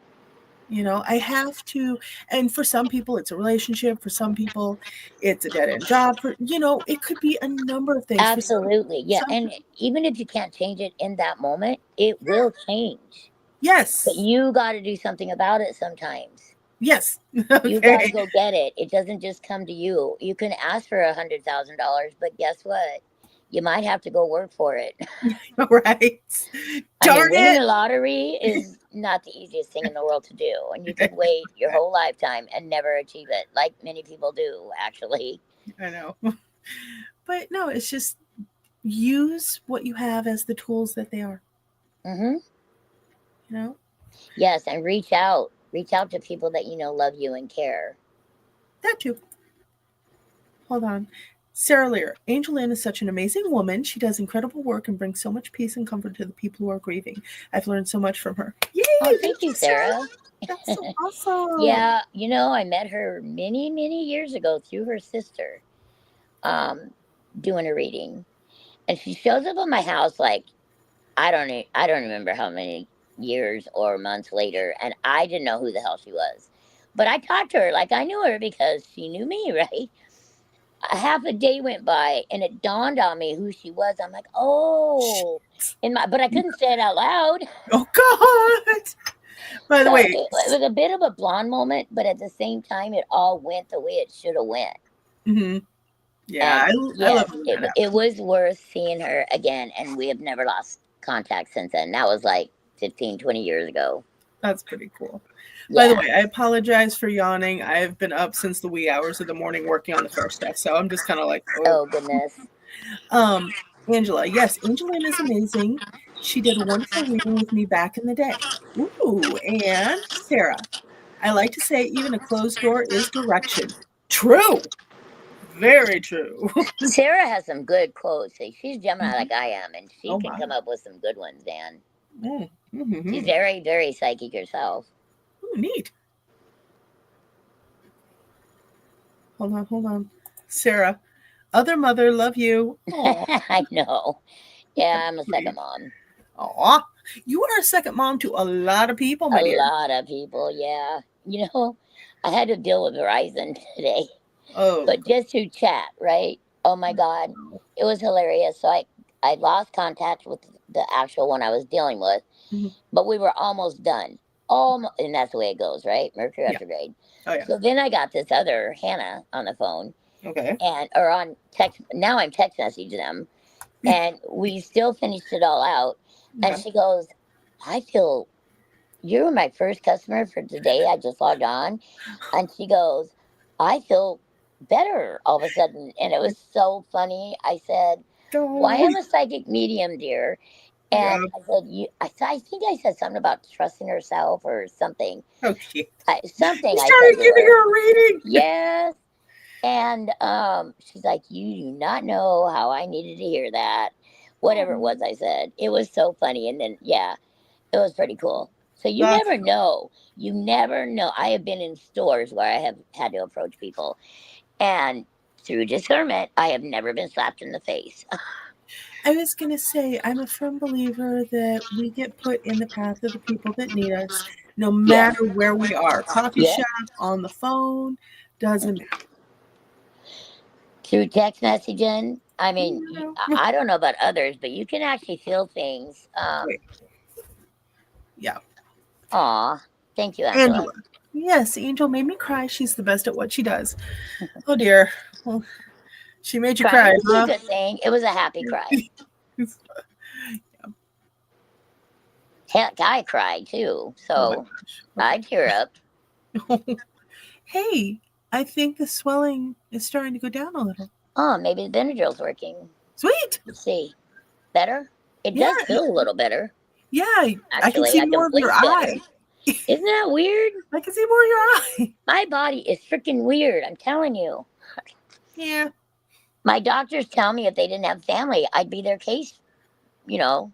I have to, and for some people, it's a relationship. For some people, it's a dead-end job. It could be a number of things. Absolutely. And even if you can't change it in that moment, it will change. Yes. But you got to do something about it sometimes. Yes. Okay. You got to go get it. It doesn't just come to you. You can ask for $100,000, but guess what? You might have to go work for it. Right. Winning the lottery is not the easiest thing in the world to do. And you could wait your whole lifetime and never achieve it, like many people do, actually. I know. But no, it's just use what you have as the tools that they are. Mm-hmm. Yes, and reach out. Reach out to people that love you and care. That too. Hold on. Sarah Lear, AngelLynn is such an amazing woman. She does incredible work and brings so much peace and comfort to the people who are grieving. I've learned so much from her. Yay! Oh, thank you, Sarah. That's so awesome. Yeah, I met her many, many years ago through her sister doing a reading. And she shows up at my house like, I don't remember how many years or months later, and I didn't know who the hell she was. But I talked to her like I knew her because she knew me, right? Half a day went by and it dawned on me who she was. I'm like, oh, but I couldn't say it out loud. Oh God. By the way, it was a bit of a blonde moment, but at the same time, it all went the way it should have went. Mm-hmm. Yeah, And I love yes, it when it, that it happens. was worth seeing her again. And we have never lost contact since then. That was like 15, 20 years ago. That's pretty cool. By the Yeah. way, I apologize for yawning. I've been up since the wee hours of the morning working on the fair stuff, so I'm just kind of like, oh. Oh, goodness. Um, Angela, yes, AngelLynn is amazing. She did a wonderful reading with me back in the day. Ooh, and Sarah, I like to say even a closed door is direction. True. Very true. Sarah has some good quotes. See, she's Gemini Mhm. like I am, and she Oh can my. come up with some good ones, Dan. She's Mm-hmm. very, very psychic herself. Ooh, neat. Hold on. Sarah, other mother, love you. Aw, I know. Yeah, that's I'm a second sweet. mom. Aw, you are a second mom to a lot of people, my A dear. lot of people, yeah. I had to deal with Verizon today, Oh, but just to chat, right? Oh my God, God. it was hilarious. So I lost contact with the actual one I was dealing with, Mhm. but we were almost done. Almost, and that's the way it goes, right? Mercury Yeah. retrograde. Oh, yeah. So then I got this other Hannah on the phone, Okay. or on text. Now I'm text messaging them, and we still finished it all out. And Okay. she goes, "I feel you were my first customer for today. I just logged on." And she goes, "I feel better all of a sudden." And it was so funny. I said, "Well, I Oh, am a psychic medium, dear." yeah. And I said, I think I said something about trusting herself or something. Oh, shit. Something You I said started to giving her. her a reading. Yes. And she's like, "You do not know how I needed to hear that." Whatever it Oh, was I said. It was so funny. And then, yeah, it was pretty cool. So you that's never know. You never know. I have been in stores where I have had to approach people, and through discernment, I have never been slapped in the face. I was going to say, I'm a firm believer that we get put in the path of the people that need us, no Yes. matter where we are. Coffee Yes. shop, on the phone, doesn't matter. Through text messaging. I mean, You I don't know about others, but you can actually feel things. Wait, yeah. Aw, thank you, Angela. Angela. Yes, Angel made me cry. She's the best at what she does. Oh, dear. Well, she made you Crying cry, can be a huh? good thing. It was a happy cry. Heck, I cried too, Oh, my so gosh. I tear up. Okay. Hey, I think the swelling is starting to go down a little. Oh, maybe the Benadryl's working. Sweet. Let's see. Better? It Yeah, does feel a little better. yeah. I can Actually, see I can more of your blink better. eye. Isn't that weird? I can see more of your eye. My body is freaking weird. I'm telling you. Yeah. My doctors tell me if they didn't have family, I'd be their case, you know,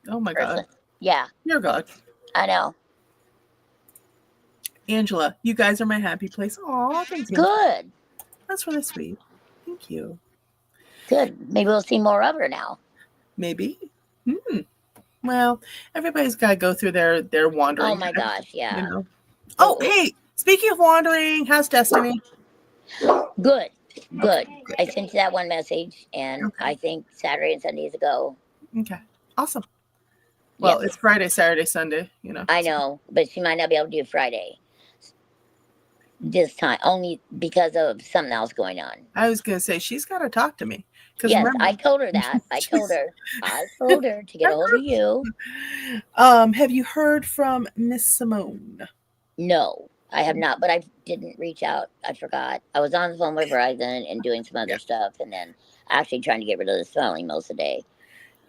Oh my God. person. Yeah, Dear God. I know. Angela, you guys are my happy place. Aw, thanks, Angela. Good. That's really sweet. Thank you. Good. Maybe we'll see more of her now. Maybe. Hmm. Well, everybody's got to go through their Oh wandering my time, gosh, yeah. Oh, Oh, hey, speaking of wandering, how's Destiny? good. Okay, Good. good, I good. sent you that one message, and Okay, I think Saturday and Sunday is a go. okay. Awesome. Well, Yes, it's Friday, Saturday, Sunday. I So. know, but she might not be able to do Friday this time, only because of something else going on. I was going to say, she's got to talk to me. Because Yes, I remember, told her that. I told she's. her. I told her to get a hold of you. Have you heard from Miss Simone? No, I have not, but I didn't reach out. I forgot. I was on the phone with Verizon and doing some Yeah, other stuff, and then actually trying to get rid of the swelling most of the day.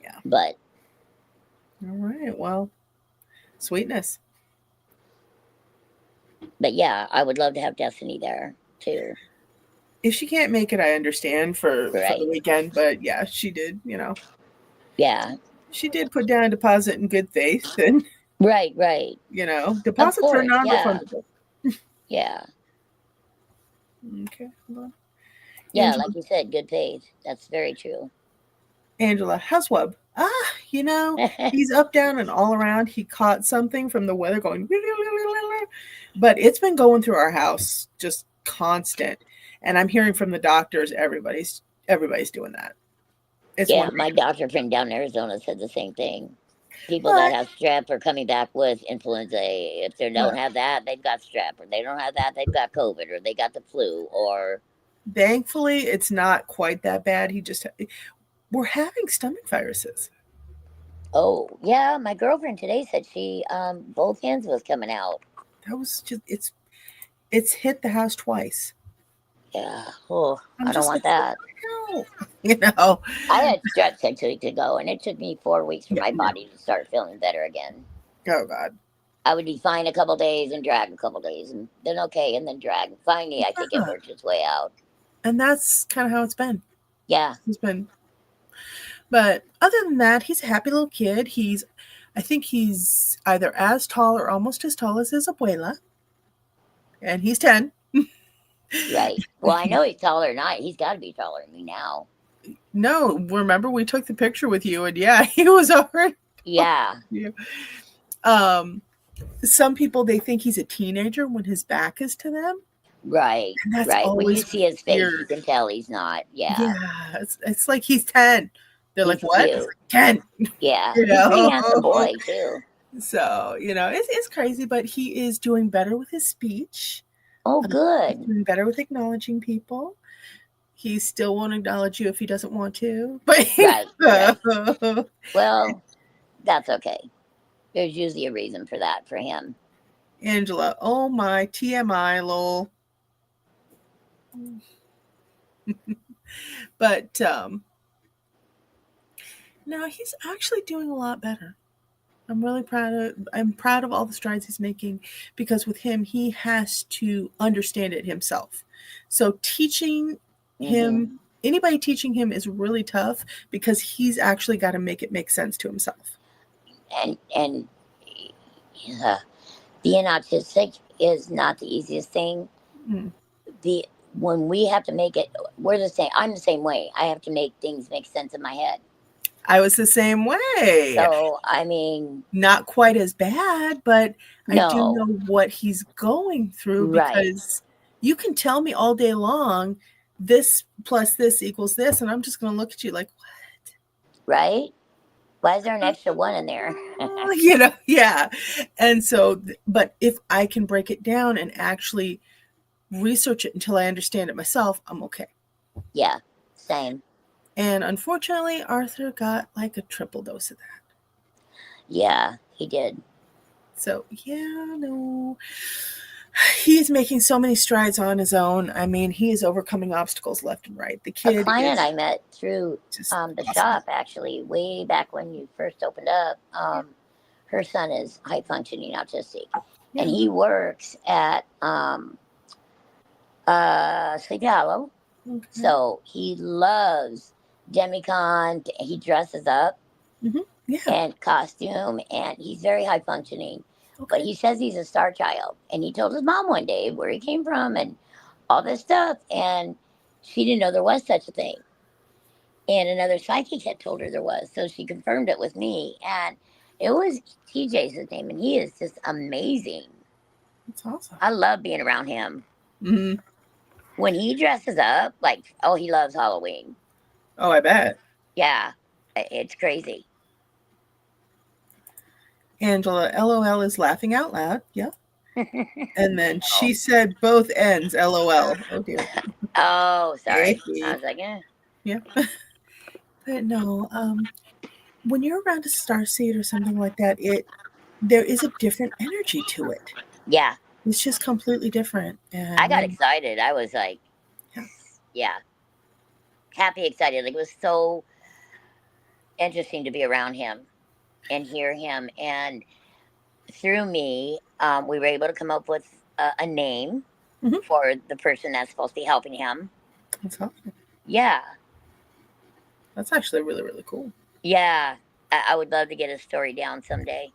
yeah. But All right. Well, sweetness. yeah, I would love to have Destiny there too. If she can't make it, I understand for the Right? weekend. But yeah, she did. Yeah. She did put down a deposit in good faith, and Right. Right. Of deposits are course. Yeah. non-refundable. Yeah. Okay. Well, Yeah. Angela, Like you said, good faith. That's very true. Angela, how's Wub? He's up, down, and all around. He caught something from the weather going, but it's been going through our house just constant. And I'm hearing from the doctors, everybody's doing that. It's Yeah. wonderful. My doctor friend down in Arizona said the same thing. People that But have strep are coming back with influenza A. If they don't right, have that, they've got strep, or they don't have that, they've got COVID, or they got the flu, or Thankfully, it's not quite that bad. We're having stomach viruses. Oh, yeah. My girlfriend today said she both hands was coming out. That was just it's hit the house twice. Yeah. Oh, I'm I don't just want like, that. no, you know. I had strep 6 weeks ago, and it took me 4 weeks for Yeah, my no. body to start feeling better again. Oh God. I would be fine a couple days and drag a couple days, and then okay, and then drag. Finally, I think it Yeah. worked its way out. And that's kind of how it's been. Yeah. It's been. But other than that, he's a happy little kid. I think he's either as tall or almost as tall as his abuela, and he's 10. Right. Well, I know he's taller than I. He's got to be taller than me now. No, remember we took the picture with you, and yeah, he was already. Yeah. You. Some people, they think he's a teenager when his back is to them. Right. And that's Right. When you always see his face, weird. you can tell he's not. Yeah. Yeah, it's like he's 10. They're He's like, what? cute. It's like 10. Yeah. You He's a pretty know? handsome boy, too. So, it's crazy, but he is doing better with his speech. Oh, He's good. doing better with acknowledging people. He still won't acknowledge you if he doesn't want to. But Right. Right. Well, that's okay. There's usually a reason for that for him. Angela, oh my, TMI, lol. But no, he's actually doing a lot better. I'm really proud of all the strides he's making, because with him, he has to understand it himself. So teaching him, anybody teaching him is really tough, because he's actually got to make it make sense to himself. And being autistic is not the easiest thing. Mm. When we have to make it, we're the same. I'm the same way. I have to make things make sense in my head. I was the same way. So, I mean, not quite as bad, but no. I do know what he's going through, because you can tell me all day long, this plus this equals this, and I'm just going to look at you like, what? Right? Why is there an extra one in there? Yeah. And so, but if I can break it down and actually research it until I understand it myself, I'm okay. Yeah, same. And unfortunately, Arthur got like a triple dose of that. Yeah, he did. So, yeah, no. He's making so many strides on his own. I mean, he is overcoming obstacles left and right. The kid, a client I met through the awesome shop, actually, way back when you first opened up, her son is high functioning autistic, and he works at Sleepy Hollow. Okay. So he loves Demicon. He dresses up and costume, and he's very high functioning. Okay. But he says he's a star child, and he told his mom one day where he came from and all this stuff, and she didn't know there was such a thing. And another psychic had told her there was, so she confirmed it with me, and it was TJ's his name, and he is just amazing. That's awesome. I love being around him. Mm-hmm. When he dresses up, like, oh, he loves Halloween. Oh, I bet. Yeah, it's crazy. Angela, LOL is laughing out loud. Yeah. And then she said both ends, LOL. Oh, dear. Oh, sorry. I was like, Yeah. But no, when you're around a starseed or something like that, there is a different energy to it. Yeah. It's just completely different. And I got excited. I was like, happy, excited. Like, it was so interesting to be around him and hear him. And through me, we were able to come up with a name for the person that's supposed to be helping him. That's awesome. Yeah. That's actually really, really cool. Yeah. I would love to get his story down someday.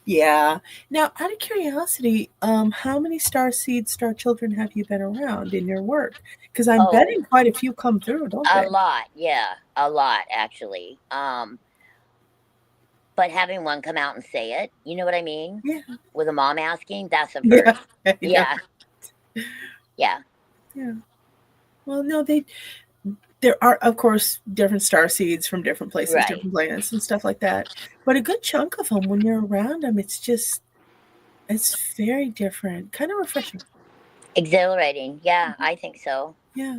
Yeah. Now, out of curiosity, how many star children have you been around in your work? Because I'm betting quite a few come through, don't they? A lot, yeah. A lot, actually. But having one come out and say it, you know what I mean? Yeah. With a mom asking, that's a first. Yeah. Yeah. Yeah. Well, no, there are, of course, different star seeds from different places, different planets and stuff like that. But a good chunk of them, when you're around them, it's very different, kind of refreshing. Exhilarating. Yeah, I think so. Yeah.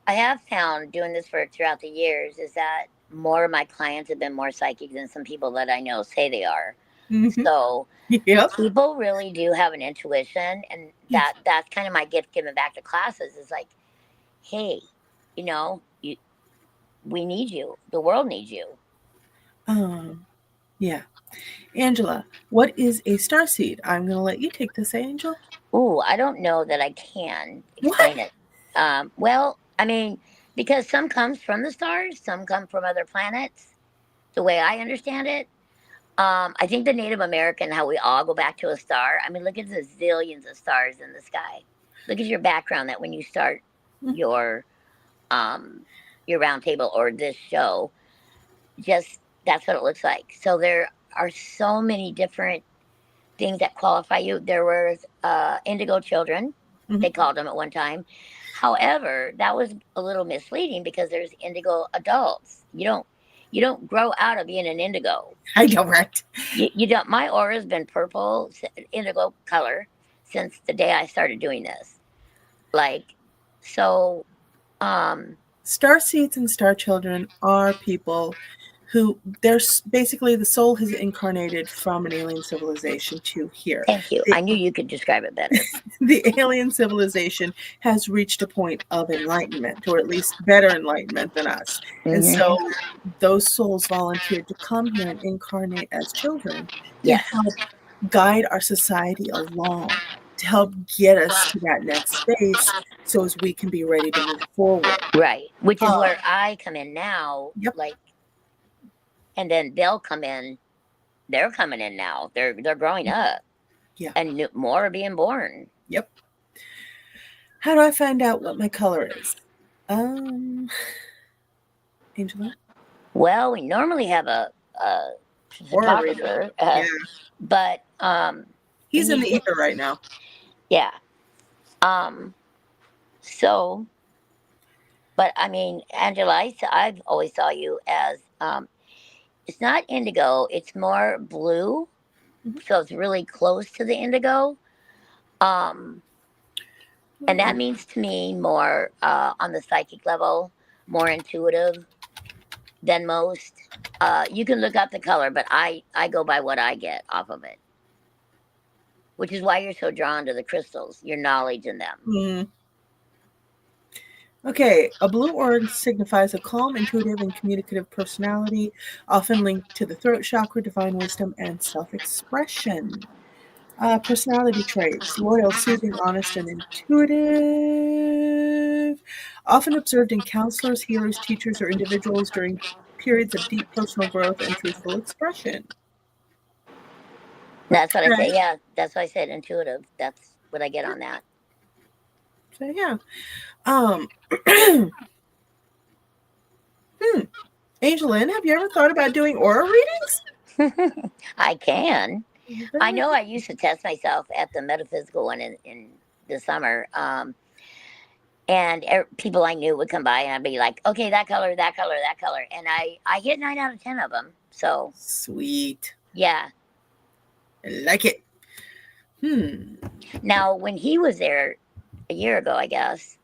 I have found doing this for throughout the years is that more of my clients have been more psychic than some people that I know say they are. Mm-hmm. So Yep. people really do have an intuition, and that's kind of my gift given back to classes is like, hey, you know, we need you. The world needs you. Yeah. Angela, what is a starseed? I'm going to let you take this, Angel. Ooh, I don't know that I can What? explain it. Well, I mean, because some comes from the stars, some come from other planets. The way I understand it, I think the Native American, how we all go back to a star. I mean, look at the zillions of stars in the sky. Look at your background. That when you start your um, your round table or this show, just that's what it looks like. So there are so many different things that qualify you. There was indigo children, Mm-hmm. they called them at one time. However, that was a little misleading because there's indigo adults. You don't grow out of being an indigo. I know, right? You don't. My aura has been purple, indigo color since the day I started doing this. Like, so, Starseeds and star children are people who basically the soul has incarnated from an alien civilization to here. thank you. I knew you could describe it better. The alien civilization has reached a point of enlightenment, or at least better enlightenment than us. And so Mm-hmm. those souls volunteered to come here and incarnate as children to Yes. help guide our society along, to help get us to that next space so as we can be ready to move forward. Right. Which is Uh, where I come in now. Yep. Like, and then they'll come in. They're coming in now. They're growing up. Yeah. And more are being born. Yep. How do I find out what my color is? Angela? Well, we normally have a Aura reader. photographer, Yeah. but He's in the ether right now. Yeah. So, but I mean, Angela, I've always saw you as it's not indigo; it's more blue. Mm-hmm. So it's really close to the indigo. And that means to me more on the psychic level, more intuitive than most. You can look up the color, but I go by what I get off of it, which is why you're so drawn to the crystals, your knowledge in them. Mm. Okay, a blue aura signifies a calm, intuitive, and communicative personality, often linked to the throat chakra, divine wisdom, and self-expression. Personality traits: loyal, soothing, honest, and intuitive. Often observed in counselors, healers, teachers, or individuals during periods of deep personal growth and truthful expression. That's what I say. Okay. Yeah, that's why I said intuitive. That's what I get on that. So yeah. AngelLynn, have you ever thought about doing aura readings? I can. I know I used to test myself at the metaphysical one in the summer. And people I knew would come by and I'd be like, okay, that color, that color, that color. And I hit 9 out of 10 of them. So sweet. Yeah. I like it. Now, when he was there a year ago, I guess,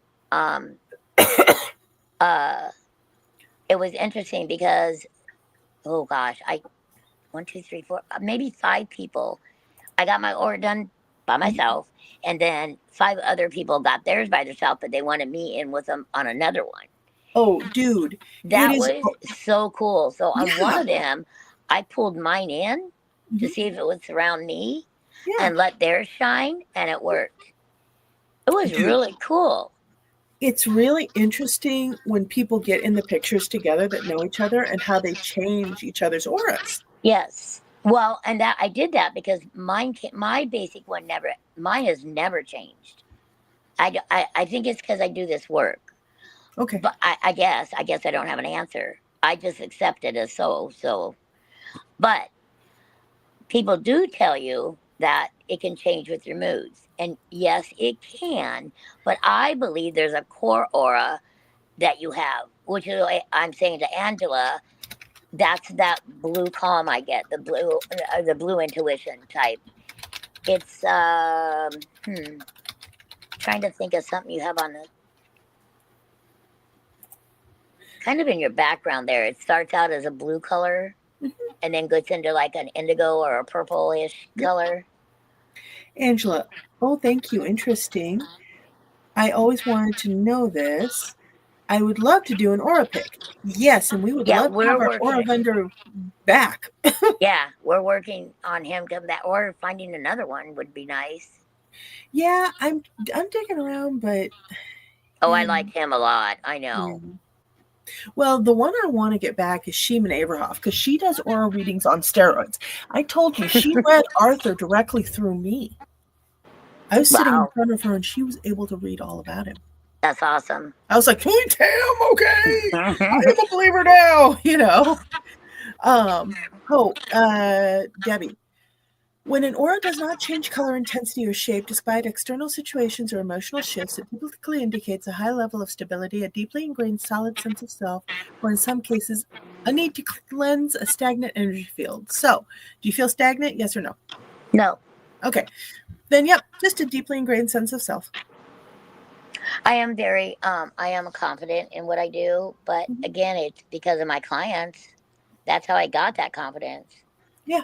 it was interesting because, oh gosh, 1, 2, 3, 4, maybe 5 people. I got my aura done by myself, and then 5 other people got theirs by themselves, but they wanted me in with them on another one. Oh, dude. That was so cool. So on one of them, I pulled mine in to see if it would surround me and let theirs shine, and it worked. It was really cool. It's really interesting when people get in the pictures together that know each other and how they change each other's auras. Yes. Well, and that I did that because my basic one mine has never changed. I think it's because I do this work. Okay. But I guess I don't have an answer. I just accept it as so. But people do tell you that it can change with your moods. And yes, it can. But I believe there's a core aura that you have, which is what I'm saying to Angela. That's that blue calm I get, the blue intuition type. It's trying to think of something you have on the. kind of in your background there. It starts out as a blue color and then goes into like an indigo or a purplish color. Angela, oh, thank you. Interesting. I always wanted to know this. I would love to do an aura pick. Yes, and we would Yeah, love to have our aura vendor back. Yeah, we're working on him coming back, or finding another one would be nice. Yeah, I'm digging around, but I like him a lot. I know. Yeah. Well, the one I want to get back is Sheeman Averhoff because she does aura readings on steroids. I told you she read Arthur directly through me. I was sitting in front of her and she was able to read all about him. That's awesome. I was like, "Point him, okay? I am a believer now," you know. Debbie. When an aura does not change color, intensity, or shape despite external situations or emotional shifts, it typically indicates a high level of stability, a deeply ingrained solid sense of self, or in some cases, a need to cleanse a stagnant energy field. So, do you feel stagnant? Yes or no? No. Okay. Then, yep, just a deeply ingrained sense of self. I am very, I am confident in what I do, but again, it's because of my clients. That's how I got that confidence. Yeah.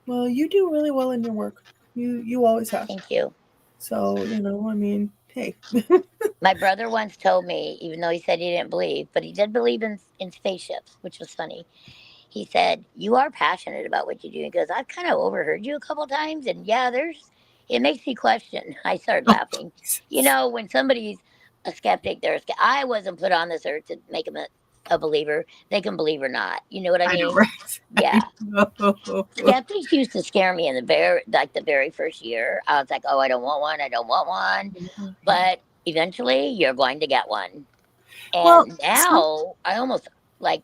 Well, you do really well in your work. You always have. Thank you. So, I mean, hey. My brother once told me, even though he said he didn't believe, but he did believe in spaceships, which was funny. He said, "You are passionate about what you do." He goes, "I've kind of overheard you a couple times, and yeah, it makes me question." I started laughing. When somebody's a skeptic, I wasn't put on this earth to make them a believer. They can believe or not. You know what I mean? Know, right? Yeah. Skeptics used to scare me in the very first year. I was like, "Oh, I don't want one. I don't want one." But eventually, you're going to get one. And now I almost like,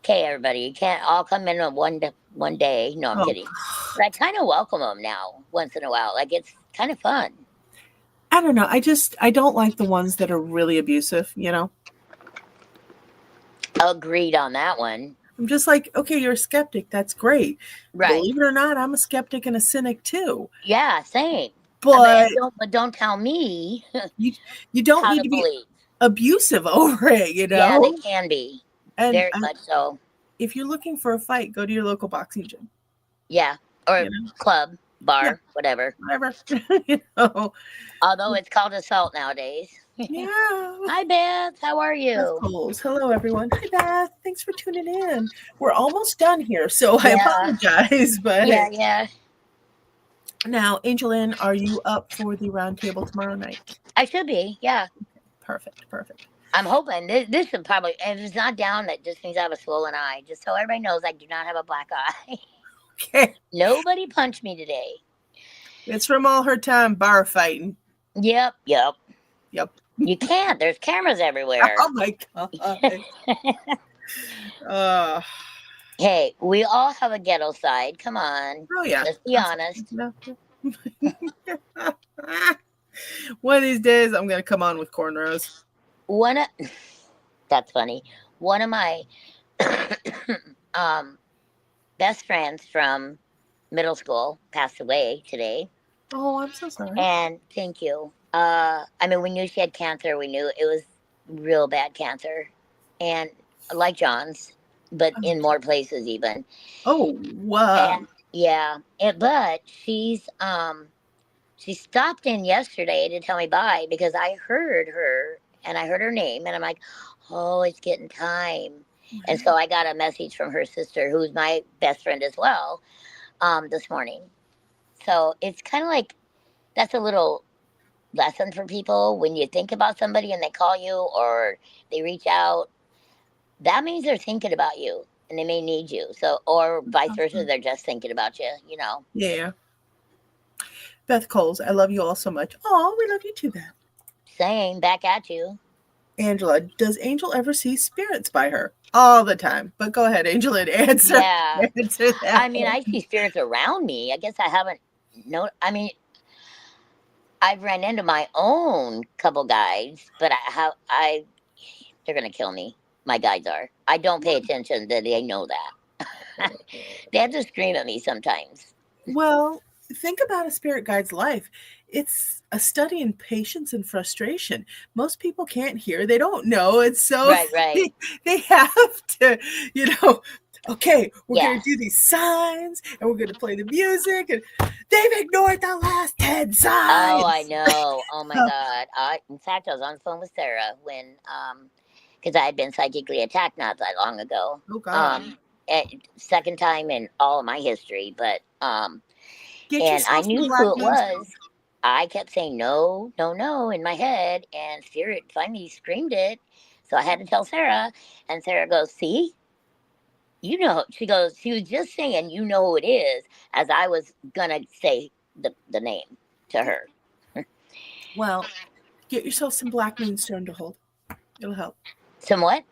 okay, everybody, you can't all come in on one day. No, I'm kidding. But I kind of welcome them now once in a while. Like, it's kind of fun. I don't know. I don't like the ones that are really abusive, Agreed on that one. I'm just like, okay, you're a skeptic. That's great. Right. Believe it or not, I'm a skeptic and a cynic too. Yeah, same. But don't tell me. You don't need to be abusive over it, Yeah, they can be. And very much so. If you're looking for a fight, go to your local boxing gym. Yeah. Or club, bar, whatever. Although it's called assault nowadays. Yeah. Hi, Beth. How are you? Hello, everyone. Hi, Beth. Thanks for tuning in. We're almost done here, so I apologize. But yeah. Now, AngelLynn, are you up for the roundtable tomorrow night? I should be. Yeah. Perfect. I'm hoping this should probably, and if it's not down, that just means I have a swollen eye. Just so everybody knows, I do not have a black eye. Okay. Nobody punched me today. It's from all her time bar fighting. Yep. You can't. There's cameras everywhere. Oh my god. Hey, we all have a ghetto side. Come on. Oh yeah. Let's be honest. One of these days, I'm gonna come on with cornrows. That's funny. One of my best friends from middle school passed away today. Oh, I'm so sorry. And thank you. I mean, we knew she had cancer. We knew it was real bad cancer, and like John's, but in more places even. Oh wow. But she stopped in yesterday to tell me bye because I heard her and I heard her name and I'm like, oh, it's getting time. And so I got a message from her sister, who's my best friend as well, this morning. So it's kind of like, that's a little lesson for people. When you think about somebody and they call you or they reach out, that means they're thinking about you and they may need you. So, or vice versa, they're just thinking about you, Yeah. Beth Coles, I love you all so much. Oh, we love you too, Beth. Same, back at you. Angela, does Angel ever see spirits by her? All the time. But go ahead, Angel, and answer. Yeah. Answer that. I mean, I see spirits around me. I guess I haven't I've ran into my own couple guides, but they're going to kill me. My guides are. I don't pay attention. They know that. They have to scream at me sometimes. Well, think about a spirit guide's life. It's a study in patience and frustration. Most people can't hear. They don't know. And so Right. they have to, okay, we're going Yes. to do these signs and we're going to play the music. And they've ignored the last 10 signs. Oh, I know. Oh my God. In fact, I was on the phone with Sarah when, because I had been psychically attacked not that long ago. Oh, God. Second time in all of my history, but Get and I yourself some knew black who it moonstone. was. I kept saying no, no, no in my head, and Spirit finally screamed it. So I had to tell Sarah, and Sarah goes, "See, you know." She goes, "She was just saying, you know who it is," as I was gonna say the name to her. Well, get yourself some black moonstone to hold. It'll help. Somewhat.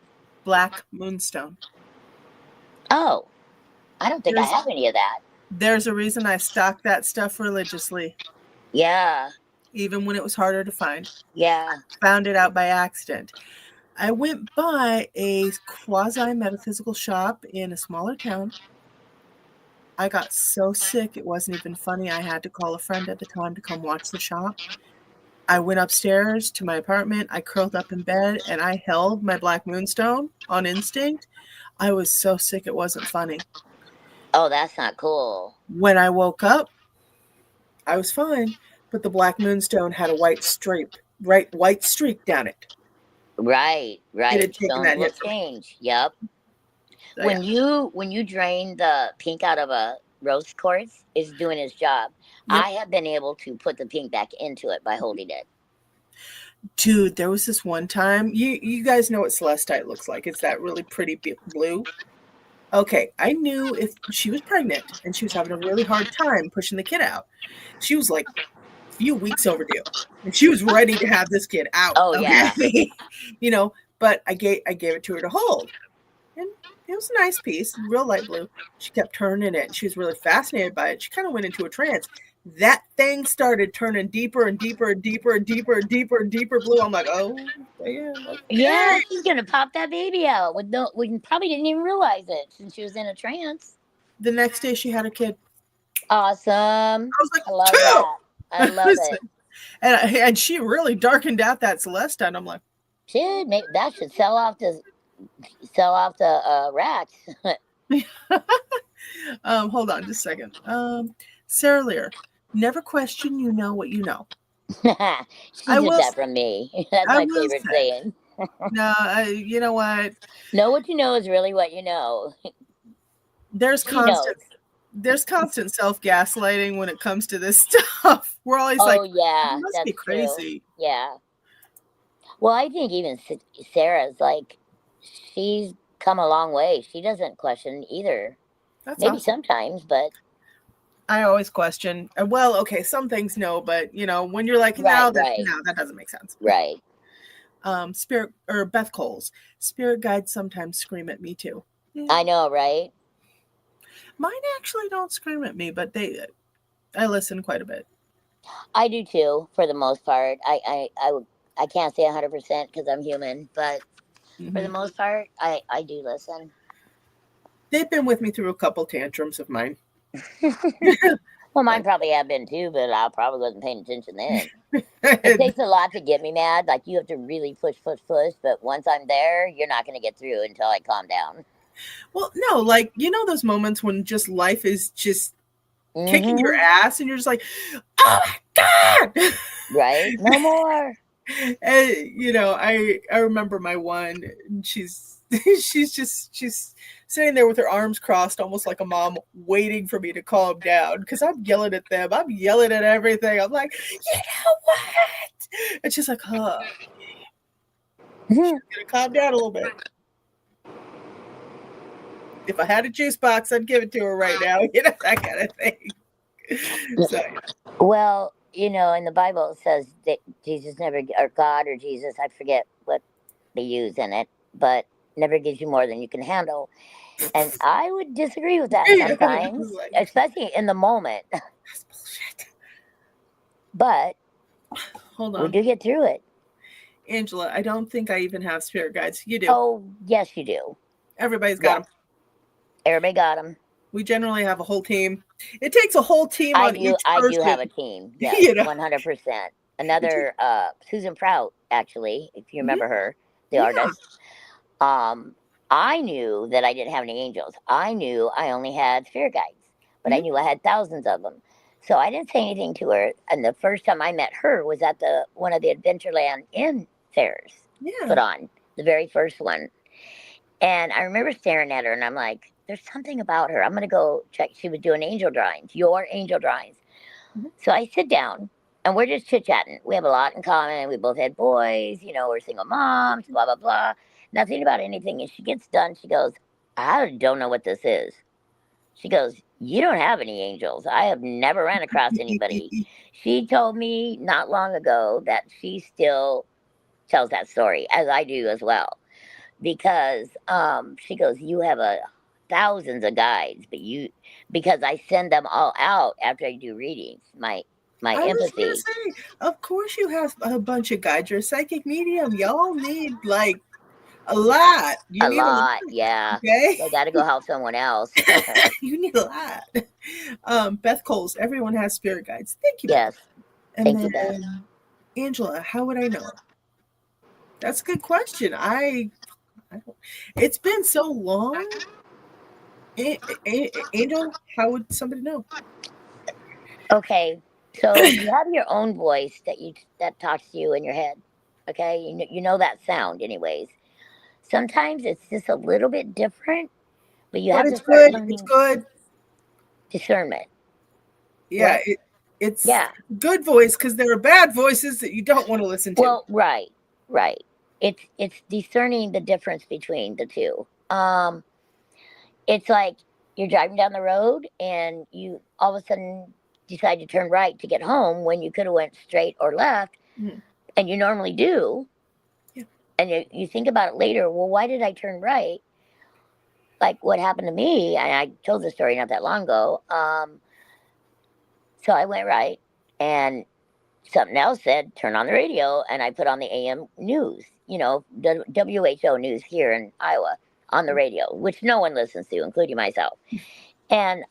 Black moonstone. Oh, I don't think I have any of that. There's a reason I stocked that stuff religiously, Yeah. even when it was harder to find. Yeah. Found it out by accident. I went by a quasi-metaphysical shop in a smaller town. I got so sick, it wasn't even funny. I had to call a friend at the time to come watch the shop. I went upstairs to my apartment. I curled up in bed, and I held my black moonstone on instinct. I was so sick, it wasn't funny. Oh, that's not cool. When I woke up, I was fine, but the black moonstone had a white streak down it. Right. It had taken Stones that will hit from me. change. Yep. So, When you drain the pink out of a rose quartz, it's doing its job. Yep. I have been able to put the pink back into it by holding it. Dude, there was this one time. You guys know what celestite looks like. It's that really pretty blue. Okay, I knew if she was pregnant and she was having a really hard time pushing the kid out. She was like a few weeks overdue, and she was ready to have this kid out. Oh, yeah. But I gave it to her to hold, and it was a nice piece, real light blue. She kept turning it, and she was really fascinated by it. She kind of went into a trance. That thing started turning deeper and deeper and deeper and deeper and deeper and deeper blue. I'm like, oh, damn. Okay. Yeah, she's gonna pop that baby out with no. We probably didn't even realize it since she was in a trance. The next day, she had her kid. Awesome. I was like, I love that. I love it. And she really darkened out that Celeste, and I'm like, Shit, maybe that should sell off the racks. Hold on just a second. Sarah Lear, never question you know what you know. She took that from me. That's my favorite saying. No, you know what? Know what you know is really what you know. There's constant self-gaslighting when it comes to this stuff. We're always like, yeah, you must be crazy. True. Yeah. Well, I think even Sarah's like, she's come a long way. She doesn't question either. That's maybe awesome. Sometimes, but I always question. Well, okay, some things no, but when you're like, no, that doesn't make sense. Right. Spirit or Beth Coles, spirit guides sometimes scream at me too. I know, right? Mine actually don't scream at me, but I listen quite a bit. I do too, for the most part. I can't say 100% because I'm human, but for the most part, I do listen. They've been with me through a couple tantrums of mine. Well, mine probably have been too, but I probably wasn't paying attention then. It takes a lot to get me mad. Like, you have to really push. But once I'm there, you're not going to get through until I calm down. Well, no, like, those moments when just life is just kicking your ass and you're just like, oh my God. Right? No more. And, I remember my one, she's sitting there with her arms crossed, almost like a mom, waiting for me to calm down because I'm yelling at them. I'm yelling at everything. I'm like, you know what? And she's like, huh. She's going to calm down a little bit. If I had a juice box, I'd give it to her right now. That kind of thing. So. Well, in the Bible it says that Jesus never, or God or Jesus, I forget what they use in it, but never gives you more than you can handle. And I would disagree with that sometimes, especially in the moment. That's bullshit. But hold on, we do get through it. Angela, I don't think I even have spirit guides. You do. Oh, yes, you do. Everybody's got them. Everybody got them. We generally have a whole team. It takes a whole team on each I person. do have a team. Yes, You know? 100%. Another Susan Prout, actually, if you remember her, the Yeah. artist. I knew that I didn't have any angels. I knew I only had spirit guides, but I knew I had thousands of them. So I didn't say anything to her. And the first time I met her was at one of the Adventureland Inn fairs put on, the very first one. And I remember staring at her, and I'm like, there's something about her. I'm going to go check. She was doing angel drawings, your angel drawings. So I sit down, and we're just chit-chatting. We have a lot in common. We both had boys. You know, we're single moms, blah, blah, blah. Nothing about anything. And she gets done. She goes, I don't know what this is. She goes, you don't have any angels. I have never ran across anybody. She told me not long ago that she still tells that story, as I do as well. Because she goes, you have thousands of guides, but because I send them all out after I do readings. My I was empathy. gonna say, of course you have a bunch of guides. You're a psychic medium. Y'all need like a lot. You need a lot. Yeah. Okay. They got to go help someone else. You need a lot. Beth Coles, everyone has spirit guides. Thank you, Beth. Yes. And Thank then, you, Beth. Angela, how would I know? That's a good question. It's been so long. Angel, how would somebody know? Okay, so you have your own voice that talks to you in your head. Okay, you know that sound, anyways. Sometimes it's just a little bit different, but you But have to it's start good. It's learning good. discernment. Yeah, What? it's Yeah. good voice because there are bad voices that you don't want to listen to. Well, right. It's discerning the difference between the two. It's like you're driving down the road and you all of a sudden decide to turn right to get home when you could have went straight or left, and you normally do. Yeah. And you think about it later. Well, why did I turn right? Like what happened to me? And I told the story not that long ago. So I went right, and something else said turn on the radio, and I put on the AM news. You know, the WHO news here in Iowa on the radio, which no one listens to, including myself. And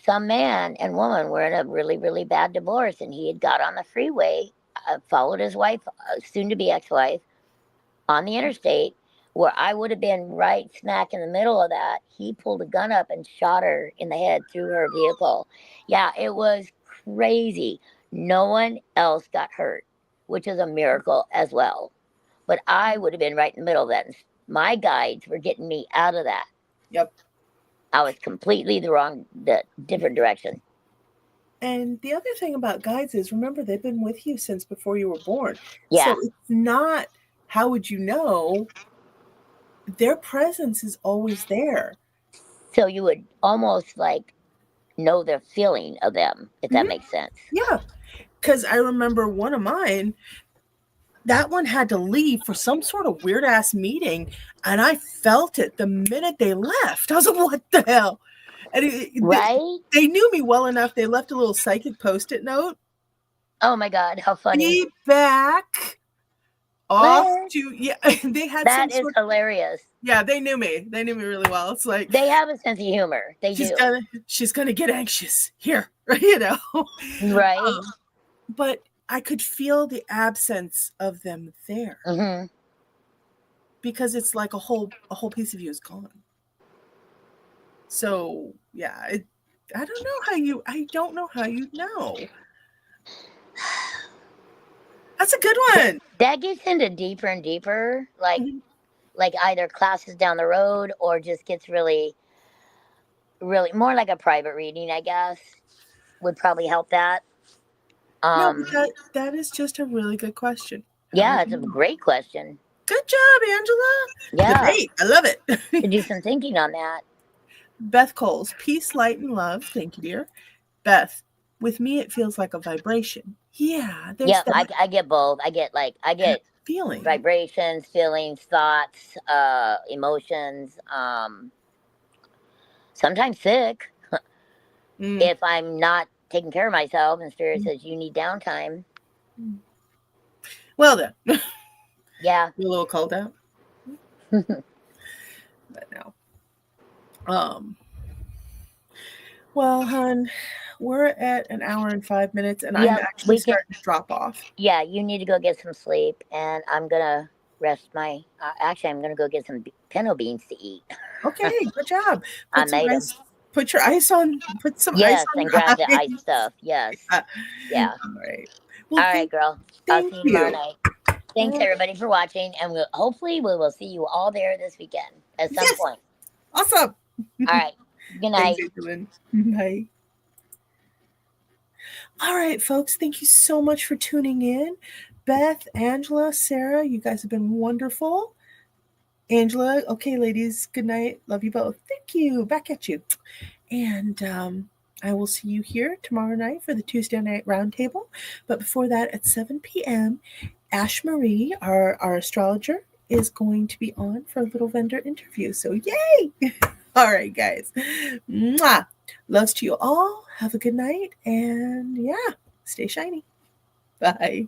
some man and woman were in a really, really bad divorce, and he had got on the freeway, followed his wife, soon to be ex-wife, on the interstate, where I would have been right smack in the middle of that. He pulled a gun up and shot her in the head through her vehicle. Yeah, it was crazy. No one else got hurt, which is a miracle as well. But I would have been right in the middle of that. My guides were getting me out of that. Yep. I was completely the different direction. And the other thing about guides is, remember, they've been with you since before you were born. Yeah. So it's not, how would you know? Their presence is always there. So you would almost like know the feeling of them, if that makes sense. Yeah. Because I remember one of mine, that one had to leave for some sort of weird ass meeting, and I felt it the minute they left. I was like, what the hell? And they knew me well enough. They left a little psychic post-it note. Oh my God, how funny. Be back off to, yeah, they had that is hilarious. Yeah, they knew me. They knew me really well. It's like they have a sense of humor. They do. She's gonna get anxious here, you know. Right. But I could feel the absence of them there. Because it's like a whole piece of you is gone. So yeah, I don't know how you know. That's a good one. That gets into deeper and deeper, like either classes down the road or just gets really, really more like a private reading, I guess, would probably help that. No, but that is just a really good question. Yeah, it's a great question. Good job, Angela. Yeah. Great. I love it. To do some thinking on that. Beth Coles, peace, light, and love. Thank you, dear. Beth, with me, it feels like a vibration. Yeah. I get both. I get feeling, vibrations, feelings, thoughts, emotions. Sometimes sick. If I'm not taking care of myself, and Spirit says you need downtime. Well then. Yeah. You're a little called out. But no. Well, hon, we're at an hour and 5 minutes, and I'm Yeah, actually we can. starting to drop off. Yeah, you need to go get some sleep, and I'm gonna rest my. Actually, I'm gonna go get some pinto beans to eat. Okay, good job. I Put some made them. ice. Put your ice on. Put some ice Yes, on and your grab the ice eyes. stuff. Yes. Yeah. All right. All Well, right, girl. I'll thank see you tomorrow you. night. Thanks everybody for watching, and hopefully we will see you all there this weekend at some Yes. point. Awesome. All right. Good Thanks, night. AngelLynn. Bye. All right, folks. Thank you so much for tuning in. Beth, Angela, Sarah, you guys have been wonderful. Angela, okay, ladies, good night. Love you both. Thank you. Back at you. And I will see you here tomorrow night for the Tuesday night roundtable. But before that, at 7 p.m., Ash Marie, our astrologer, is going to be on for a little vendor interview. So, yay! All right, guys. Mwah! Loves to you all. Have a good night. And yeah, stay shiny. Bye.